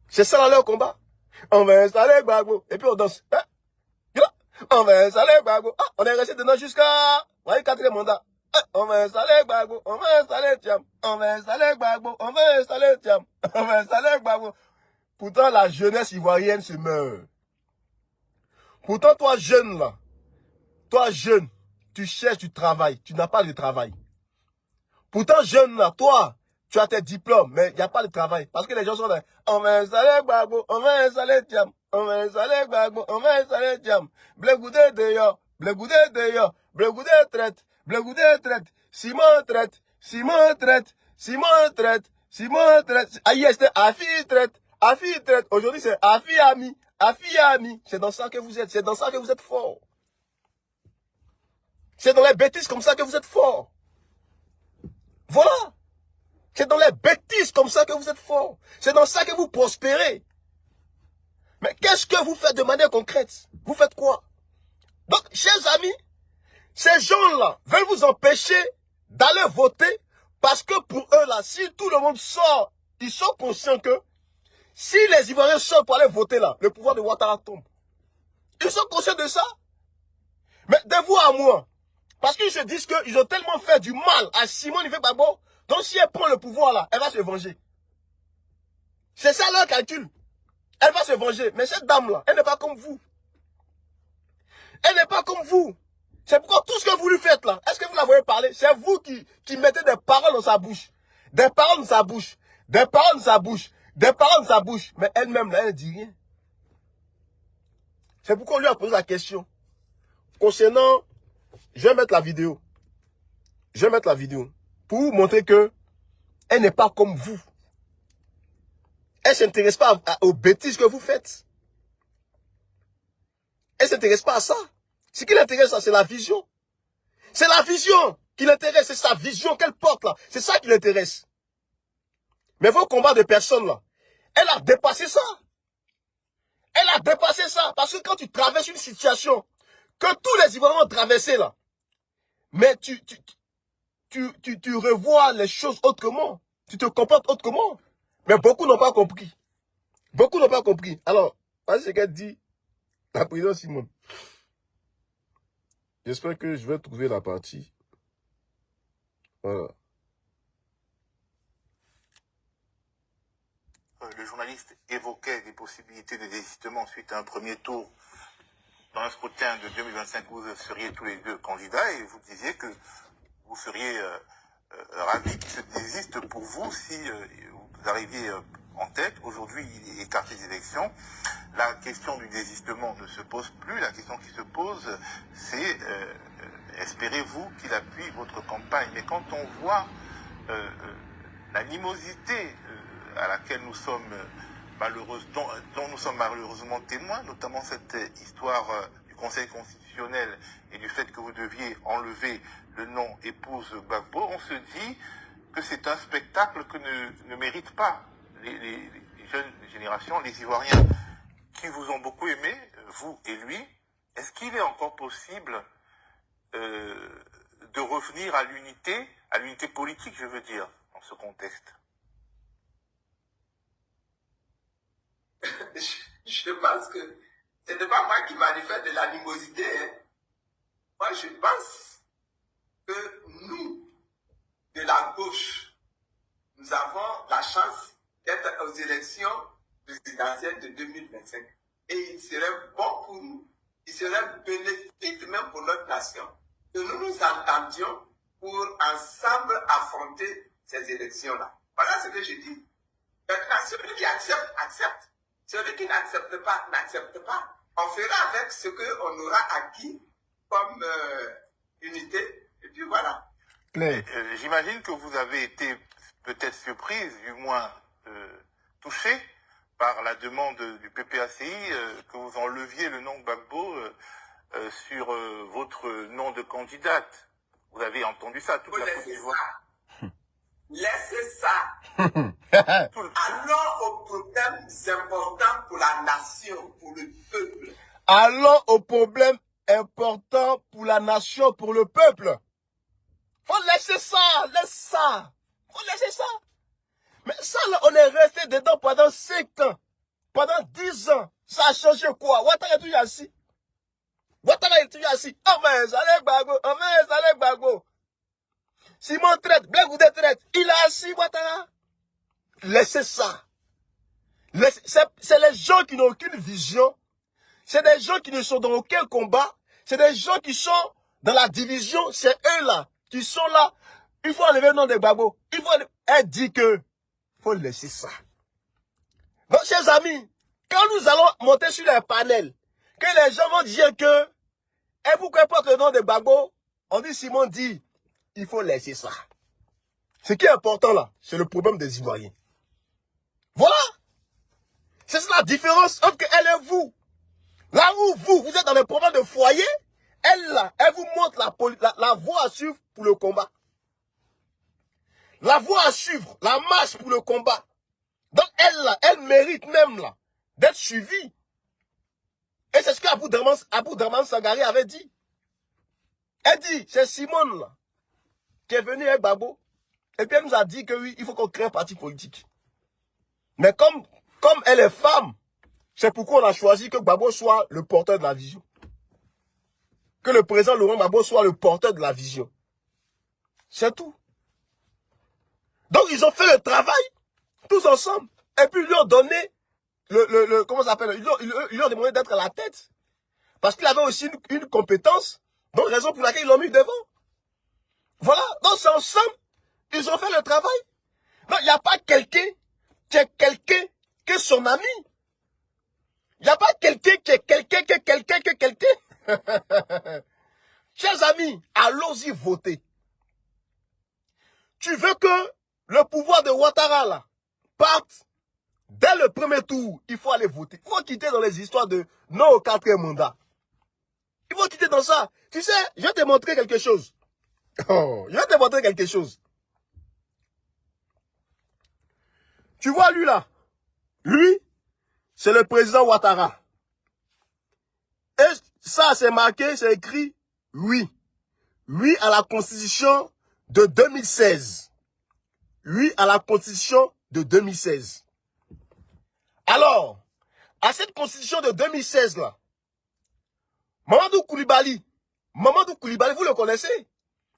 C'est ça leur combat. On va installer Gbagbo, et puis on danse. Hein? On va installer Gbagbo. Ah, on est resté dedans jusqu'à... voyez, 4e mandat. On va installer Gbagbo, on va installer Thiam. On va installer Gbagbo, on va installer Thiam. On va installer Gbagbo. Pourtant, la jeunesse ivoirienne se meurt. Pourtant, toi, jeune, là, toi, jeune, tu cherches du travail. Tu n'as pas de travail. Pourtant, jeune, là, toi, tu as tes diplômes, mais il n'y a pas de travail. Parce que les gens sont là. On va installer Gbagbo, on va installer Thiam. On va installer Gbagbo, on va installer Thiam. Blé Goudé d'ailleurs, Blé Goudé d'ailleurs, Blé Goudé traite, Blé Goudé traite, Simon traite, Simon traite, Simon traite, Simon traite. Ah yes, Afi traite, Afi traite. Aujourd'hui, c'est Afi ami, Afi ami. C'est dans ça que vous êtes, c'est dans ça que vous êtes fort. C'est dans les bêtises comme ça que vous êtes fort. Voilà. C'est dans les bêtises comme ça que vous êtes fort. C'est dans ça que vous prospérez. Mais qu'est-ce que vous faites de manière concrète? Vous faites quoi? Donc, chers amis, ces gens-là veulent vous empêcher d'aller voter parce que pour eux, là, si tout le monde sort, ils sont conscients que si les Ivoiriens sortent pour aller voter, là, le pouvoir de Ouattara tombe. Ils sont conscients de ça. Mais de vous à moi, parce qu'ils se disent qu'ils ont tellement fait du mal à Simone Gbagbo, donc si elle prend le pouvoir, là, elle va se venger. C'est ça leur calcul. Elle va se venger. Mais cette dame-là, elle n'est pas comme vous. Elle n'est pas comme vous. C'est pourquoi tout ce que vous lui faites là, est-ce que vous la voyez parler? C'est vous qui mettez des paroles dans sa bouche. Des paroles dans sa bouche. Des paroles dans sa bouche. Des paroles dans sa bouche. Mais elle-même, là, elle ne dit rien. C'est pourquoi on lui a posé la question. Concernant, je vais mettre la vidéo. Je vais mettre la vidéo. Pour vous montrer que elle n'est pas comme vous. Elle ne s'intéresse pas aux bêtises que vous faites. Elle ne s'intéresse pas à ça. Ce qui l'intéresse, c'est la vision. C'est la vision qui l'intéresse. C'est sa vision qu'elle porte là. C'est ça qui l'intéresse. Mais vos combats de personnes là, elle a dépassé ça. Elle a dépassé ça. Parce que quand tu traverses une situation que tous les Ivoiriens ont traversé là, mais tu revois les choses autrement. Tu te comportes autrement. Mais beaucoup n'ont pas compris. Beaucoup n'ont pas compris. Alors, voici ce qu'elle dit, la présidente Simone. J'espère que je vais trouver la partie. Voilà. Le journaliste évoquait des possibilités de désistement suite à un premier tour dans un scrutin de 2025 où vous seriez tous les deux candidats et vous disiez que vous seriez ravi qu'il se désiste pour vous si vous arriviez en tête. Aujourd'hui, il est écarté des élections. La question du désistement ne se pose plus. La question qui se pose, c'est espérez-vous qu'il appuie votre campagne? Mais quand on voit l'animosité à laquelle nous sommes dont nous sommes malheureusement témoins, notamment cette histoire du Conseil constitutionnel et du fait que vous deviez enlever le nom épouse Gbagbo, on se dit que c'est un spectacle que ne méritent pas les jeunes générations, les Ivoiriens qui vous ont beaucoup aimé, vous et lui. Est-ce qu'il est encore possible de revenir à l'unité politique, je veux dire, dans ce contexte? Je pense que ce n'est pas moi qui manifeste de l'animosité. Hein. Moi, je pense que nous, de la gauche, nous avons la chance d'être aux élections présidentielles de 2025. Et il serait bon pour nous, il serait bénéfique même pour notre nation, que nous nous entendions pour ensemble affronter ces élections-là. Voilà ce que je dis. Maintenant, celui qui accepte, accepte. Celui qui n'accepte pas, n'accepte pas. On fera avec ce qu'on aura acquis comme unité. Et puis voilà. J'imagine que vous avez été peut-être surprise, du moins touchée, par la demande du PPACI que vous enleviez le nom Gbagbo sur votre nom de candidate. Vous avez entendu ça, toute la Côte d'Ivoire. Laissez ça. Allons aux problèmes importants pour la nation, pour le peuple. Allons aux problèmes importants pour la nation, pour le peuple. Faut laisser ça, laisse ça. Faut laisser ça. Mais ça, là, on est resté dedans pendant 5 ans. Pendant 10 ans. Ça a changé quoi? Ouattara est toujours assis. Ouattara est toujours assis. Oh mais, Saleh Gbagbo. Oh mais, Saleh Gbagbo. Simon traite, Blé Goudé traite. Il est assis, Ouattara. Laissez ça. C'est les gens qui n'ont aucune vision. C'est des gens qui ne sont dans aucun combat. C'est des gens qui sont dans la division. C'est eux-là qui sont là. Il faut enlever le nom de Gbagbo. Elle dit que faut laisser ça. Donc, chers amis, quand nous allons monter sur les panels, que les gens vont dire que, et pourquoi porte le nom de Gbagbo, on dit, Simon dit, il faut laisser ça. Ce qui est important là, c'est le problème des Ivoiriens. Voilà. C'est la différence entre elle et vous. Là où vous êtes dans les problèmes de foyer, elle là, elle vous montre la voie à suivre pour le combat. La voie à suivre, la marche pour le combat. Donc elle là, elle mérite même là d'être suivie. Et c'est ce qu'Abou Draman Sangari avait dit. Elle dit, c'est Simone là, qui est venu avec Gbagbo. Et puis elle nous a dit que oui, il faut qu'on crée un parti politique. Mais comme elle est femme, c'est pourquoi on a choisi que Gbagbo soit le porteur de la vision. Que le président Laurent Gbagbo soit le porteur de la vision. C'est tout. Donc ils ont fait le travail, tous ensemble. Et puis ils lui ont donné comment ça s'appelle, ils lui ont demandé d'être à la tête. Parce qu'il avait aussi une compétence, donc raison pour laquelle ils l'ont mis devant. Voilà, donc c'est ensemble, ils ont fait le travail. Donc il n'y a pas quelqu'un qui est son ami. Il n'y a pas quelqu'un qui est quelqu'un. Chers amis, allons-y voter. Tu veux que le pouvoir de Ouattara là parte dès le premier tour, il faut aller voter. Il faut quitter dans les histoires de non au 4e mandat. Il faut quitter dans ça. Tu sais, je vais te montrer quelque chose. Oh, je vais te montrer quelque chose. Tu vois lui là? Lui, c'est le président Ouattara. Et ça, c'est marqué, c'est écrit oui. Oui à la constitution de 2016. Oui à la constitution de 2016. Alors, à cette constitution de 2016 là, Mamadou Koulibaly, vous le connaissez?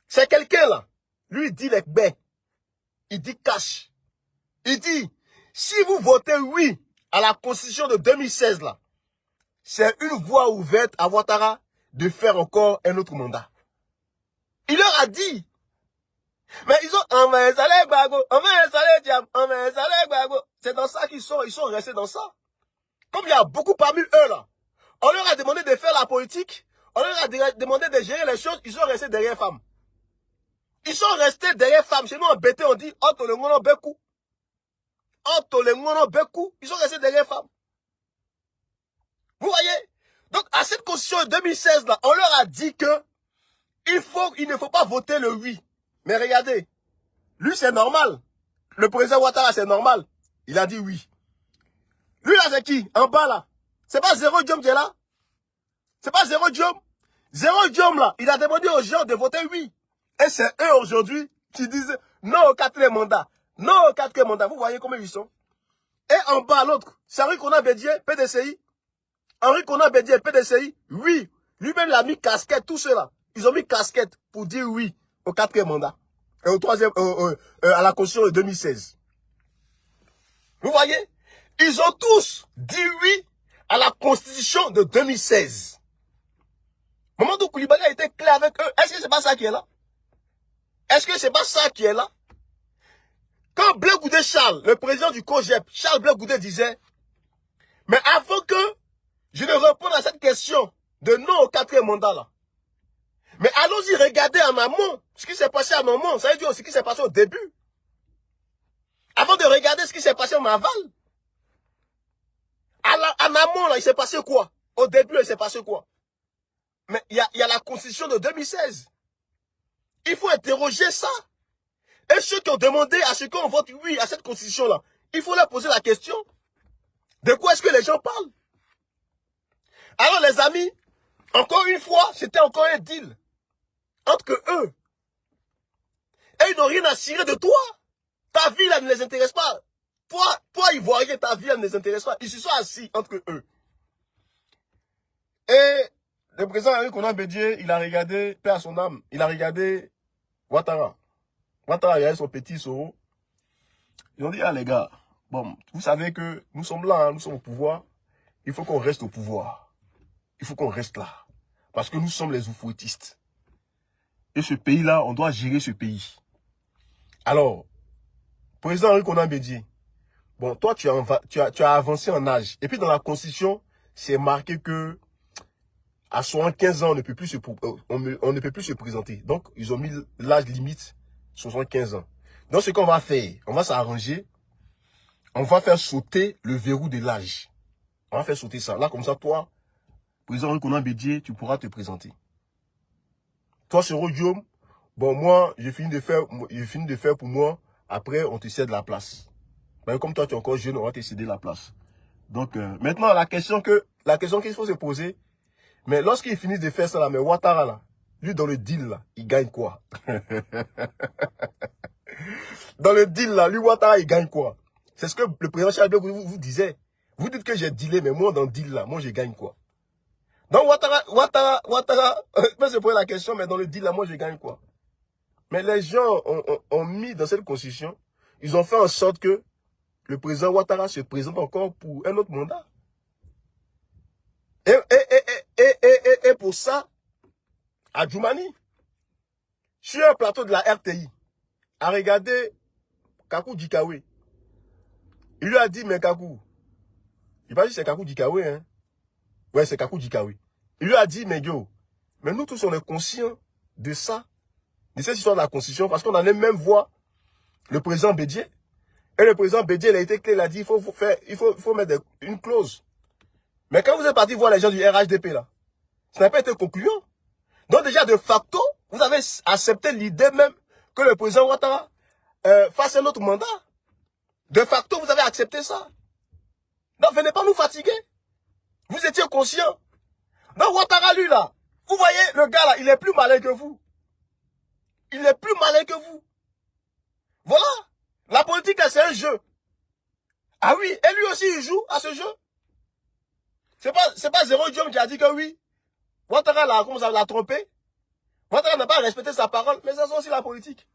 C'est quelqu'un là. Lui, il dit les baies. Il dit cash. Il dit, si vous votez oui à la constitution de 2016 là, c'est une voie ouverte à Ouattara de faire encore un autre mandat. Il leur a dit. Mais ils ont Saleh Gbagbo, Saleh Diam, Saleh Gbagbo. C'est dans ça qu'ils sont restés dans ça. Comme il y a beaucoup parmi eux là, on leur a demandé de faire la politique, on leur a demandé de gérer les choses, ils sont restés derrière femmes. Ils sont restés derrière femmes. Chez nous en BT on dit Otto le Ngono Bekou. Otto le Ngono Bekou. Ils sont restés derrière femmes. Vous voyez? Donc à cette constitution de 2016 là, on leur a dit que il ne faut pas voter le oui. Mais regardez, lui c'est normal. Le président Ouattara c'est normal. Il a dit oui. Lui là c'est qui? En bas là. C'est pas Zéro Diom qui est là? C'est pas Zéro Diom? Zéro Diom là, il a demandé aux gens de voter oui. Et c'est eux aujourd'hui qui disent non au 4e mandat. Non au 4e mandat. Vous voyez comment ils sont? Et en bas l'autre, c'est Henri Konan Bédié, PDCI. Henri Konan Bédié, PDCI, oui. Lui-même il a mis casquette, tout cela. Ils ont mis casquette pour dire oui au 4e mandat. Et au 3e, à la constitution de 2016. Vous voyez? Ils ont tous dit oui à la constitution de 2016. Mamadou Koulibaly a été clair avec eux. Est-ce que c'est pas ça qui est là? Est-ce que c'est pas ça qui est là? Quand Blé Goudé Charles, le président du COGEP, Charles Blé Goudé disait, mais avant que je ne réponde à cette question de non au 4e mandat là, mais allons-y regarder en amont ce qui s'est passé en amont. Ça veut dire aussi ce qui s'est passé au début. Avant de regarder ce qui s'est passé en aval. En amont, là, il s'est passé quoi? Au début, il s'est passé quoi? Mais il y a la constitution de 2016. Il faut interroger ça. Et ceux qui ont demandé à ce qu'on vote oui à cette constitution-là, il faut leur poser la question. De quoi est-ce que les gens parlent? Alors les amis, encore une fois, c'était encore un deal entre eux. Et ils n'ont rien à cirer de toi. Ta vie là ne les intéresse pas. Toi Ivoirien, ta vie là ne les intéresse pas. Ils se sont assis entre eux. Et le président Henri Konan Bédié, il a regardé, paix à son âme, il a regardé Ouattara. Ouattara, il a son petit Soro. Ils ont dit, ah les gars, bon, vous savez que nous sommes là, hein, nous sommes au pouvoir. Il faut qu'on reste au pouvoir. Il faut qu'on reste là. Parce que nous sommes les oufouettistes. Et ce pays-là, on doit gérer ce pays. Alors, président Henri Konan Bédié, bon, toi, tu as avancé en âge. Et puis dans la Constitution, c'est marqué que à 75 ans, on ne peut plus se présenter. Donc, ils ont mis l'âge limite 75 ans. Donc, ce qu'on va faire, on va s'arranger. On va faire sauter le verrou de l'âge. On va faire sauter ça. Là, comme ça, toi, président Henri Konan Bédié, tu pourras te présenter. Toi, Soro Diom, bon, moi, j'ai fini de faire pour moi. Après, on te cède la place. Mais comme toi, tu es encore jeune, on va te céder la place. Donc, maintenant, la question qu'il faut se poser, mais lorsqu'ils finissent de faire ça, là, mais Ouattara, là, lui, dans le deal, là, il gagne quoi? Dans le deal, là, lui, Ouattara, il gagne quoi? C'est ce que le président Charles vous disait. Vous dites que j'ai dealé, mais moi, dans le deal, là, moi, je gagne quoi? Donc, Ouattara, peut se poser la question, mais dans le deal, là, moi, je gagne quoi? Mais les gens ont mis dans cette constitution, ils ont fait en sorte que le président Ouattara se présente encore pour un autre mandat. Et pour ça, Adjoumani, sur un plateau de la RTI, a regardé Kakou Dikawe. Il lui a dit, mais Kakou, il va dire c'est Kakou Dikawe, hein. Ouais, c'est Kakou Dikawe. Il lui a dit, mais yo, mais nous tous on est conscients de ça, de cette histoire de la Constitution, parce qu'on allait même voir le président Bédié. Et le président Bédié, il a été clair, il a dit, il faut mettre une clause. Mais quand vous êtes parti voir les gens du RHDP là, ça n'a pas été concluant. Donc déjà, de facto, vous avez accepté l'idée même que le président Ouattara fasse un autre mandat. De facto, vous avez accepté ça. Donc venez pas nous fatiguer. Vous étiez conscient. Donc Ouattara, lui là, vous voyez, le gars là, il est plus malin que vous. Il est plus malin que vous. Voilà. La politique là, c'est un jeu. Ah oui, et lui aussi, il joue à ce jeu. C'est pas Zéro Diom qui a dit que oui. Ouattara là, comment ça l'a trompé? Ouattara n'a pas respecté sa parole, mais ça c'est aussi la politique.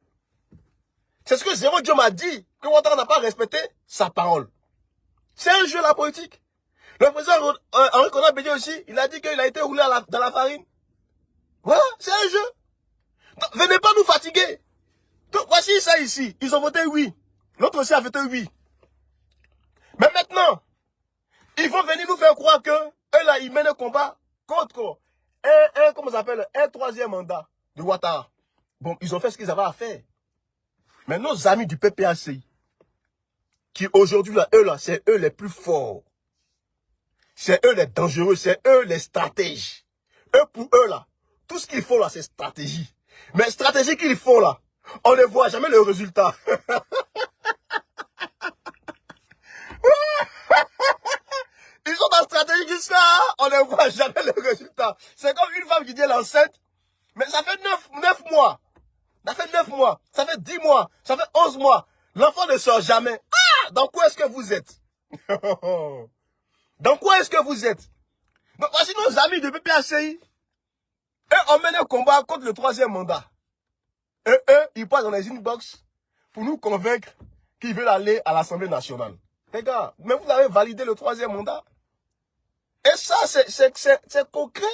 C'est ce que Zéro Diom a dit, que Ouattara n'a pas respecté sa parole. C'est un jeu la politique. Le président Henri Konan Bédié aussi, il a dit qu'il a été roulé dans la farine. Voilà, c'est un jeu. Donc, venez pas nous fatiguer. Donc, voici ça ici, ils ont voté oui. L'autre aussi a voté oui. Mais maintenant, ils vont venir nous faire croire que eux là, ils mènent un combat contre comment ça s'appelle, un troisième mandat de Ouattara. Bon, ils ont fait ce qu'ils avaient à faire. Mais nos amis du PPACI, qui aujourd'hui, là, eux là, c'est eux les plus forts. C'est eux les dangereux, c'est eux les stratèges. Eux pour eux là, tout ce qu'ils font là, c'est stratégie. Mais stratégie qu'ils font là, on ne voit jamais le résultat. Ils sont dans la stratégie jusqu'à, on ne voit jamais le résultat. C'est comme une femme qui dit elle est enceinte, mais ça fait 9 mois. Ça fait 9 mois, ça fait 10 mois, ça fait 11 mois. L'enfant ne sort jamais. Ah, dans quoi est-ce que vous êtes? Dans quoi est-ce que vous êtes? Donc voici nos amis de PPACI. Eux, on mène un combat contre le troisième mandat. Et eux, ils passent dans les inbox pour nous convaincre qu'ils veulent aller à l'Assemblée nationale. Les gars, mais vous avez validé le troisième mandat. Et ça, c'est concret.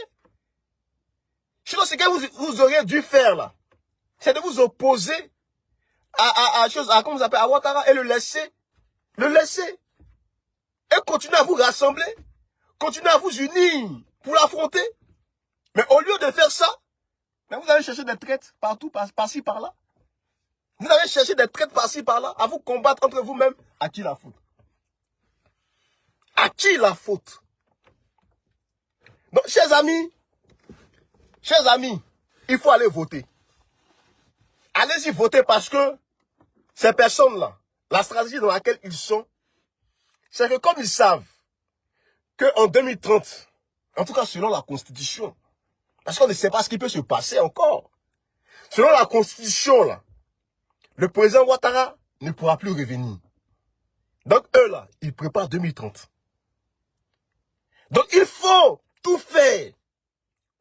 Sinon, ce que vous auriez dû faire là, c'est de vous opposer comment vous appelez, à Ouattara et le laisser. Le laisser. Et continuer à vous rassembler. Continuer à vous unir pour l'affronter. Mais au lieu de faire ça, mais vous allez chercher des traites partout, par-ci, par-là. Vous allez chercher des traites par-ci, par-là, à vous combattre entre vous-même. À qui la faute? À qui la faute? Donc, chers amis, il faut aller voter. Allez-y voter parce que ces personnes-là, la stratégie dans laquelle ils sont, c'est que comme ils savent qu'en 2030, en tout cas selon la Constitution, parce qu'on ne sait pas ce qui peut se passer encore, selon la Constitution, là, le président Ouattara ne pourra plus revenir. Donc eux, là, ils préparent 2030. Donc il faut tout faire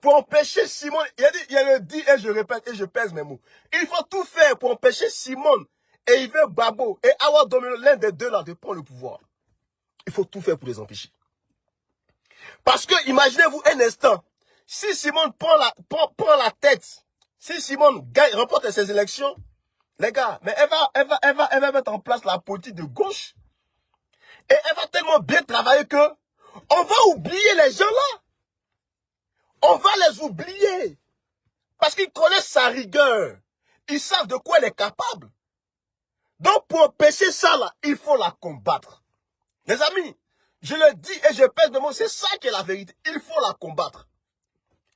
pour empêcher Simone. Il le dit et je répète et je pèse mes mots. Il faut tout faire pour empêcher Simone et Yves Gbagbo et Awa Domino, l'un des deux là, de prendre le pouvoir. Il faut tout faire pour les empêcher. Parce que, imaginez-vous un instant, si Simone prend la tête, si Simone remporte ces élections, les gars, mais elle va mettre en place la politique de gauche et elle va tellement bien travailler que on va oublier les gens là. On va les oublier. Parce qu'ils connaissent sa rigueur. Ils savent de quoi elle est capable. Donc, pour empêcher ça là, il faut la combattre. Les amis, je le dis et je pèse de mots, c'est ça qui est la vérité. Il faut la combattre.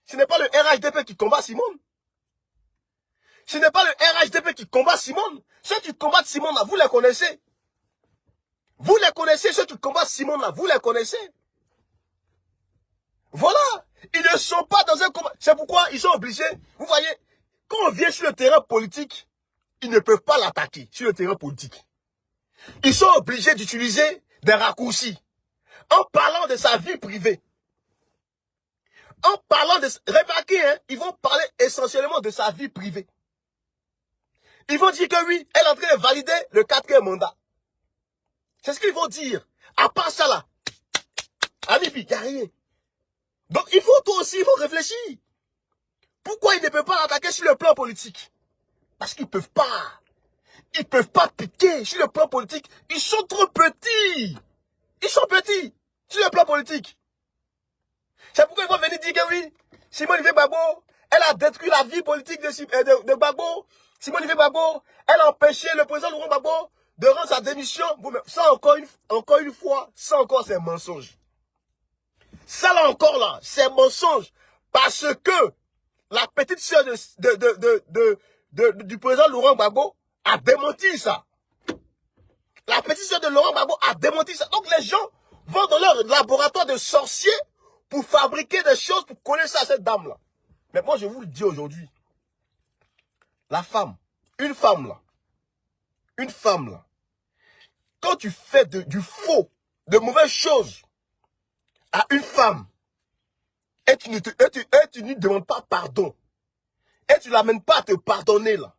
Ce n'est pas le RHDP qui combat Simone. Ce n'est pas le RHDP qui combat Simone. Ceux qui combattent Simone là, vous les connaissez. Vous les connaissez, ceux qui combattent Simone là, vous les connaissez. Voilà. Ils ne sont pas dans un combat. C'est pourquoi ils sont obligés. Vous voyez, quand on vient sur le terrain politique, ils ne peuvent pas l'attaquer sur le terrain politique. Ils sont obligés d'utiliser des raccourcis. En parlant de sa vie privée. En parlant de... Remarquez, hein, ils vont parler essentiellement de sa vie privée. Ils vont dire que oui, elle est en train de valider le 4e mandat. C'est ce qu'ils vont dire. À part ça là, Alibi, il n'y a rien. Donc il faut toi aussi, il faut réfléchir. Pourquoi ils ne peuvent pas l'attaquer sur le plan politique? Parce qu'ils ne peuvent pas. Ils ne peuvent pas piquer sur le plan politique. Ils sont trop petits. Ils sont petits sur le plan politique. C'est pourquoi ils vont venir dire que oui, Simone Yves Gbagbo, elle a détruit la vie politique de Gbagbo. Simone Yves Gbagbo, elle a empêché le président Laurent Gbagbo de rendre sa démission. Ça encore une fois, ça encore c'est mensonge. Ça là encore là, c'est mensonge. Parce que la petite sœur du président Laurent Gbagbo a démenti ça. La petite sœur de Laurent Gbagbo a démenti ça. Donc les gens vont dans leur laboratoire de sorciers pour fabriquer des choses, pour coller ça à cette dame-là. Mais moi, je vous le dis aujourd'hui. La femme, une femme là, quand tu fais du faux, de mauvaises choses à une femme, et tu ne lui demandes pas pardon, et tu ne l'amènes pas à te pardonner là,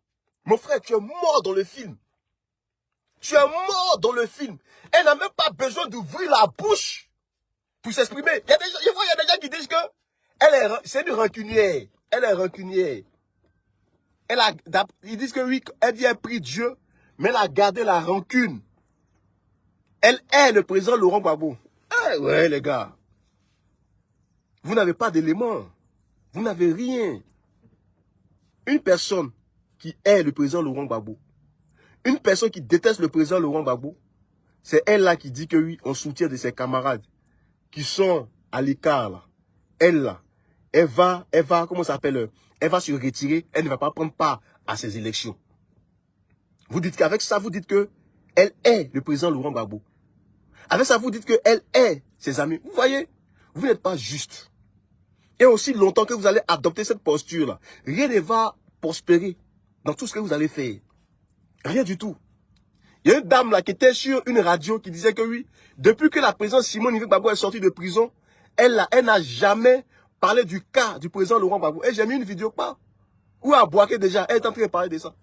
mon frère, tu es mort dans le film. Tu es mort dans le film. Elle n'a même pas besoin d'ouvrir la bouche pour s'exprimer. Il y a des gens qui disent que c'est une rancunière. Elle est rancunière. Ils disent que oui, elle vient prier Dieu, mais elle a gardé la rancune. Elle est le président Laurent Gbagbo. Eh ouais, les gars. Vous n'avez pas d'éléments. Vous n'avez rien. Une personne qui est le président Laurent Gbagbo, une personne qui déteste le président Laurent Gbagbo, c'est elle là qui dit que oui, on soutient de ses camarades qui sont à l'écart là. Elle là, elle va, comment ça s'appelle, elle va se retirer, elle ne va pas prendre part à ces élections. Vous dites qu'avec ça, vous dites que elle est le président Laurent Gbagbo. Avec ça, vous dites que elle est ses amis. Vous voyez, vous n'êtes pas juste. Et aussi longtemps que vous allez adopter cette posture-là, rien ne va prospérer dans tout ce que vous allez faire. Rien du tout. Il y a une dame là qui était sur une radio qui disait que oui, depuis que la présidente Simone Yves Gbagbo est sortie de prison, elle n'a jamais parlé du cas du président Laurent Gbagbo. Et j'ai mis une vidéo pas où à Boaké déjà, elle est en train de parler de ça.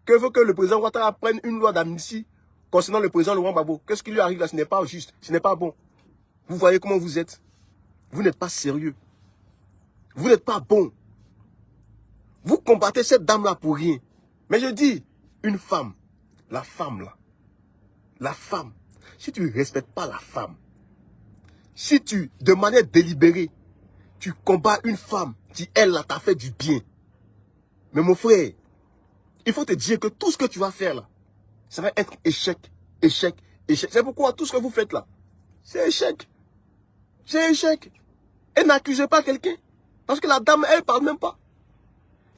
Que veut que le président Ouattara prenne une loi d'amnistie concernant le président Laurent Gbagbo? Qu'est-ce qui lui arrive là? Ce n'est pas juste, ce n'est pas bon. Vous voyez comment vous êtes? Vous n'êtes pas sérieux. Vous n'êtes pas bon. Vous combattez cette dame-là pour rien. Mais je dis, une femme, la femme là, la femme, si tu ne respectes pas la femme, si tu, de manière délibérée, tu combats une femme qui, elle, là, t'a fait du bien. Mais mon frère, il faut te dire que tout ce que tu vas faire là, ça va être échec, échec, échec. C'est pourquoi tout ce que vous faites là, c'est échec. C'est échec. Et n'accusez pas quelqu'un. Parce que la dame, elle ne parle même pas.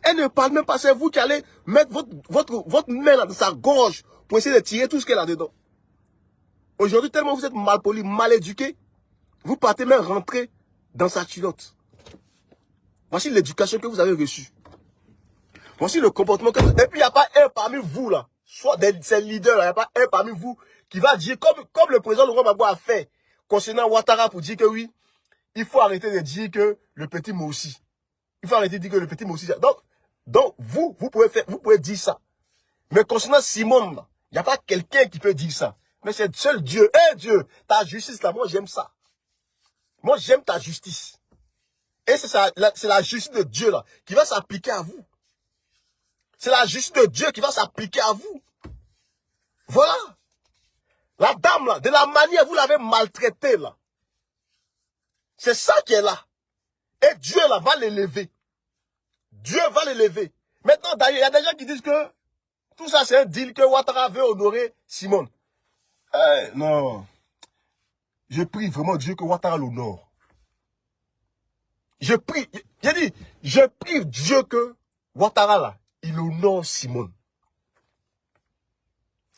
Elle ne parle même pas. C'est vous qui allez mettre votre main là dans sa gorge pour essayer de tirer tout ce qu'elle a dedans. Aujourd'hui, tellement vous êtes mal poli, mal éduqué, vous partez même rentrer dans sa culotte. Voici l'éducation que vous avez reçue. Voici le comportement que vous... Et puis, il n'y a pas un parmi vous, là, soit ces leaders, il n'y a pas un parmi vous qui va dire, comme le président Laurent Gbagbo a fait concernant Ouattara pour dire que oui, il faut arrêter de dire que le petit Morsi. Il faut arrêter de dire que le petit Morsi. Donc vous pouvez dire ça. Mais concernant Simone, il n'y a pas quelqu'un qui peut dire ça. Mais c'est seul Dieu. Hé Dieu, ta justice là, moi j'aime ça. Moi j'aime ta justice. Et c'est la justice de Dieu là qui va s'appliquer à vous. C'est la justice de Dieu qui va s'appliquer à vous. Voilà. La dame là, de la manière vous l'avez maltraitée là. C'est ça qui est là. Et Dieu là va l'élever. Dieu va l'élever. Maintenant d'ailleurs, il y a des gens qui disent que tout ça c'est un deal que Ouattara veut honorer Simone. Non. Je prie vraiment Dieu que Ouattara l'honore. Je prie Dieu que Ouattara là, il honore Simone.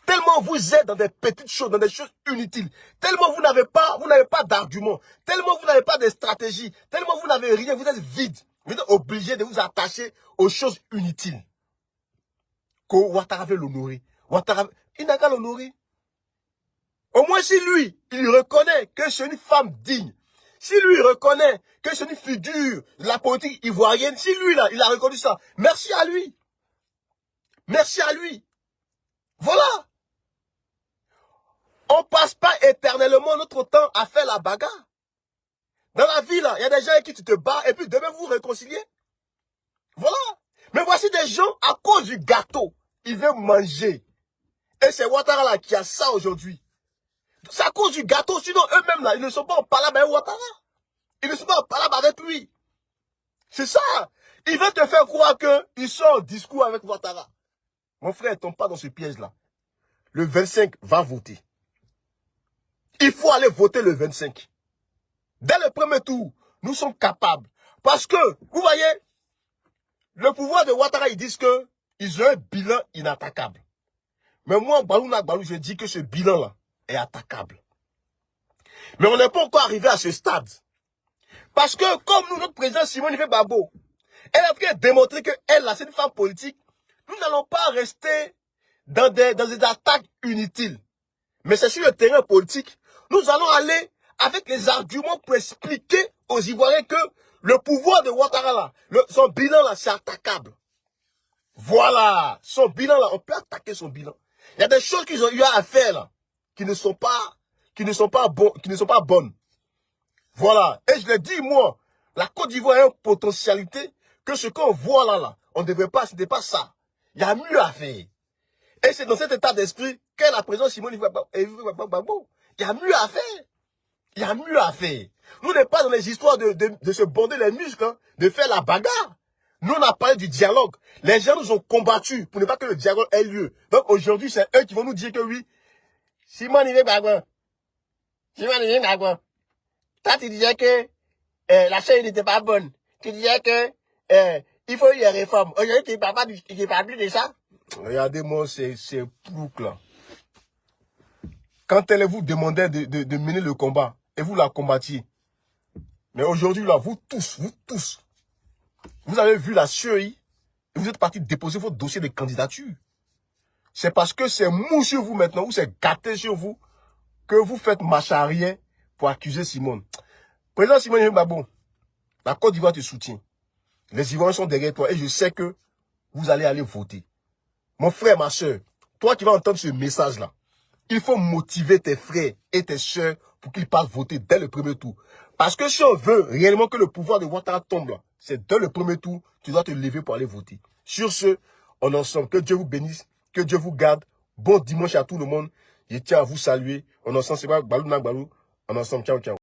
Tellement vous êtes dans des petites choses, dans des choses inutiles. Tellement vous n'avez pas d'arguments. Tellement vous n'avez pas de stratégie. Tellement vous n'avez rien, vous êtes vide. Vous êtes obligé de vous attacher aux choses inutiles. Que Ouattara veut l'honorer. Ouattara, il n'a qu'à l'honorer. Au moins si lui, il reconnaît que c'est une femme digne. Si lui reconnaît que c'est une figure de la politique ivoirienne. Si lui là, il a reconnu ça. Merci à lui. Merci à lui. Voilà. On ne passe pas éternellement notre temps à faire la bagarre. Dans la vie, là, il y a des gens avec qui tu te bats et puis demain vous vous réconciliez. Voilà. Mais voici des gens, à cause du gâteau, ils veulent manger. Et c'est Ouattara là qui a ça aujourd'hui. C'est à cause du gâteau, sinon eux-mêmes là, ils ne sont pas en palabre avec Ouattara. Ils ne sont pas en palabre avec lui. C'est ça. Ils veulent te faire croire qu'ils sont en discours avec Ouattara. Mon frère, ne tombe pas dans ce piège-là. Le 25, va voter. Il faut aller voter le 25. Dès le premier tour, nous sommes capables. Parce que, vous voyez, le pouvoir de Ouattara, ils disent qu'ils ont un bilan inattaquable. Mais moi, Balou, je dis que ce bilan-là est attaquable. Mais on n'est pas encore arrivé à ce stade. Parce que, comme nous, notre président Simone Gbagbo, elle est en train de démontrer qu'elle, là, c'est une femme politique, nous n'allons pas rester dans des attaques inutiles. Mais c'est sur le terrain politique, nous allons aller avec les arguments pour expliquer aux Ivoiriens que le pouvoir de Ouattara, là, son bilan, là, c'est attaquable. Voilà. Son bilan, là, on peut attaquer son bilan. Il y a des choses qu'ils ont eu à faire, là, qui ne sont pas bonnes. Voilà. Et je l'ai dit, moi, la Côte d'Ivoire a une potentialité que ce qu'on voit là, on ne devrait pas, ce n'est pas ça. Il y a mieux à faire. Et c'est dans cet état d'esprit qu'est la présidente Simone Gbagbo. Il y a mieux à faire. Il y a mieux à faire. Nous n'sommes pas dans les histoires de se bander les muscles, hein, de faire la bagarre. Nous, on a parlé du dialogue. Les gens nous ont combattus pour ne pas que le dialogue ait lieu. Donc aujourd'hui, c'est eux qui vont nous dire que oui, Simone Gbagbo. Toi, tu disais que la chaîne n'était pas bonne. Tu disais que il faut des réformes. Aujourd'hui, tu ne parles plus de ça. Regardez-moi ces ploucs là. Quand elle vous demandait de mener le combat, et vous la combattiez. Mais aujourd'hui, là, vous tous, vous avez vu la CEI, et vous êtes partis déposer votre dossier de candidature. C'est parce que c'est mou sur vous maintenant, ou c'est gâté sur vous, que vous faites marche arrière pour accuser Simone. Président Simone Gbagbo, la Côte d'Ivoire te soutient. Les Ivoiriens sont derrière toi, et je sais que vous allez aller voter. Mon frère, ma soeur, toi qui vas entendre ce message-là, il faut motiver tes frères et tes soeurs pour qu'ils passent voter dès le premier tour. Parce que si on veut réellement que le pouvoir de Ouattara tombe là, c'est dès le premier tour, tu dois te lever pour aller voter. Sur ce, on est ensemble. Que Dieu vous bénisse, que Dieu vous garde. Bon dimanche à tout le monde. Je tiens à vous saluer. On est ensemble, c'est pas Balou. On est ensemble. Ciao, ciao.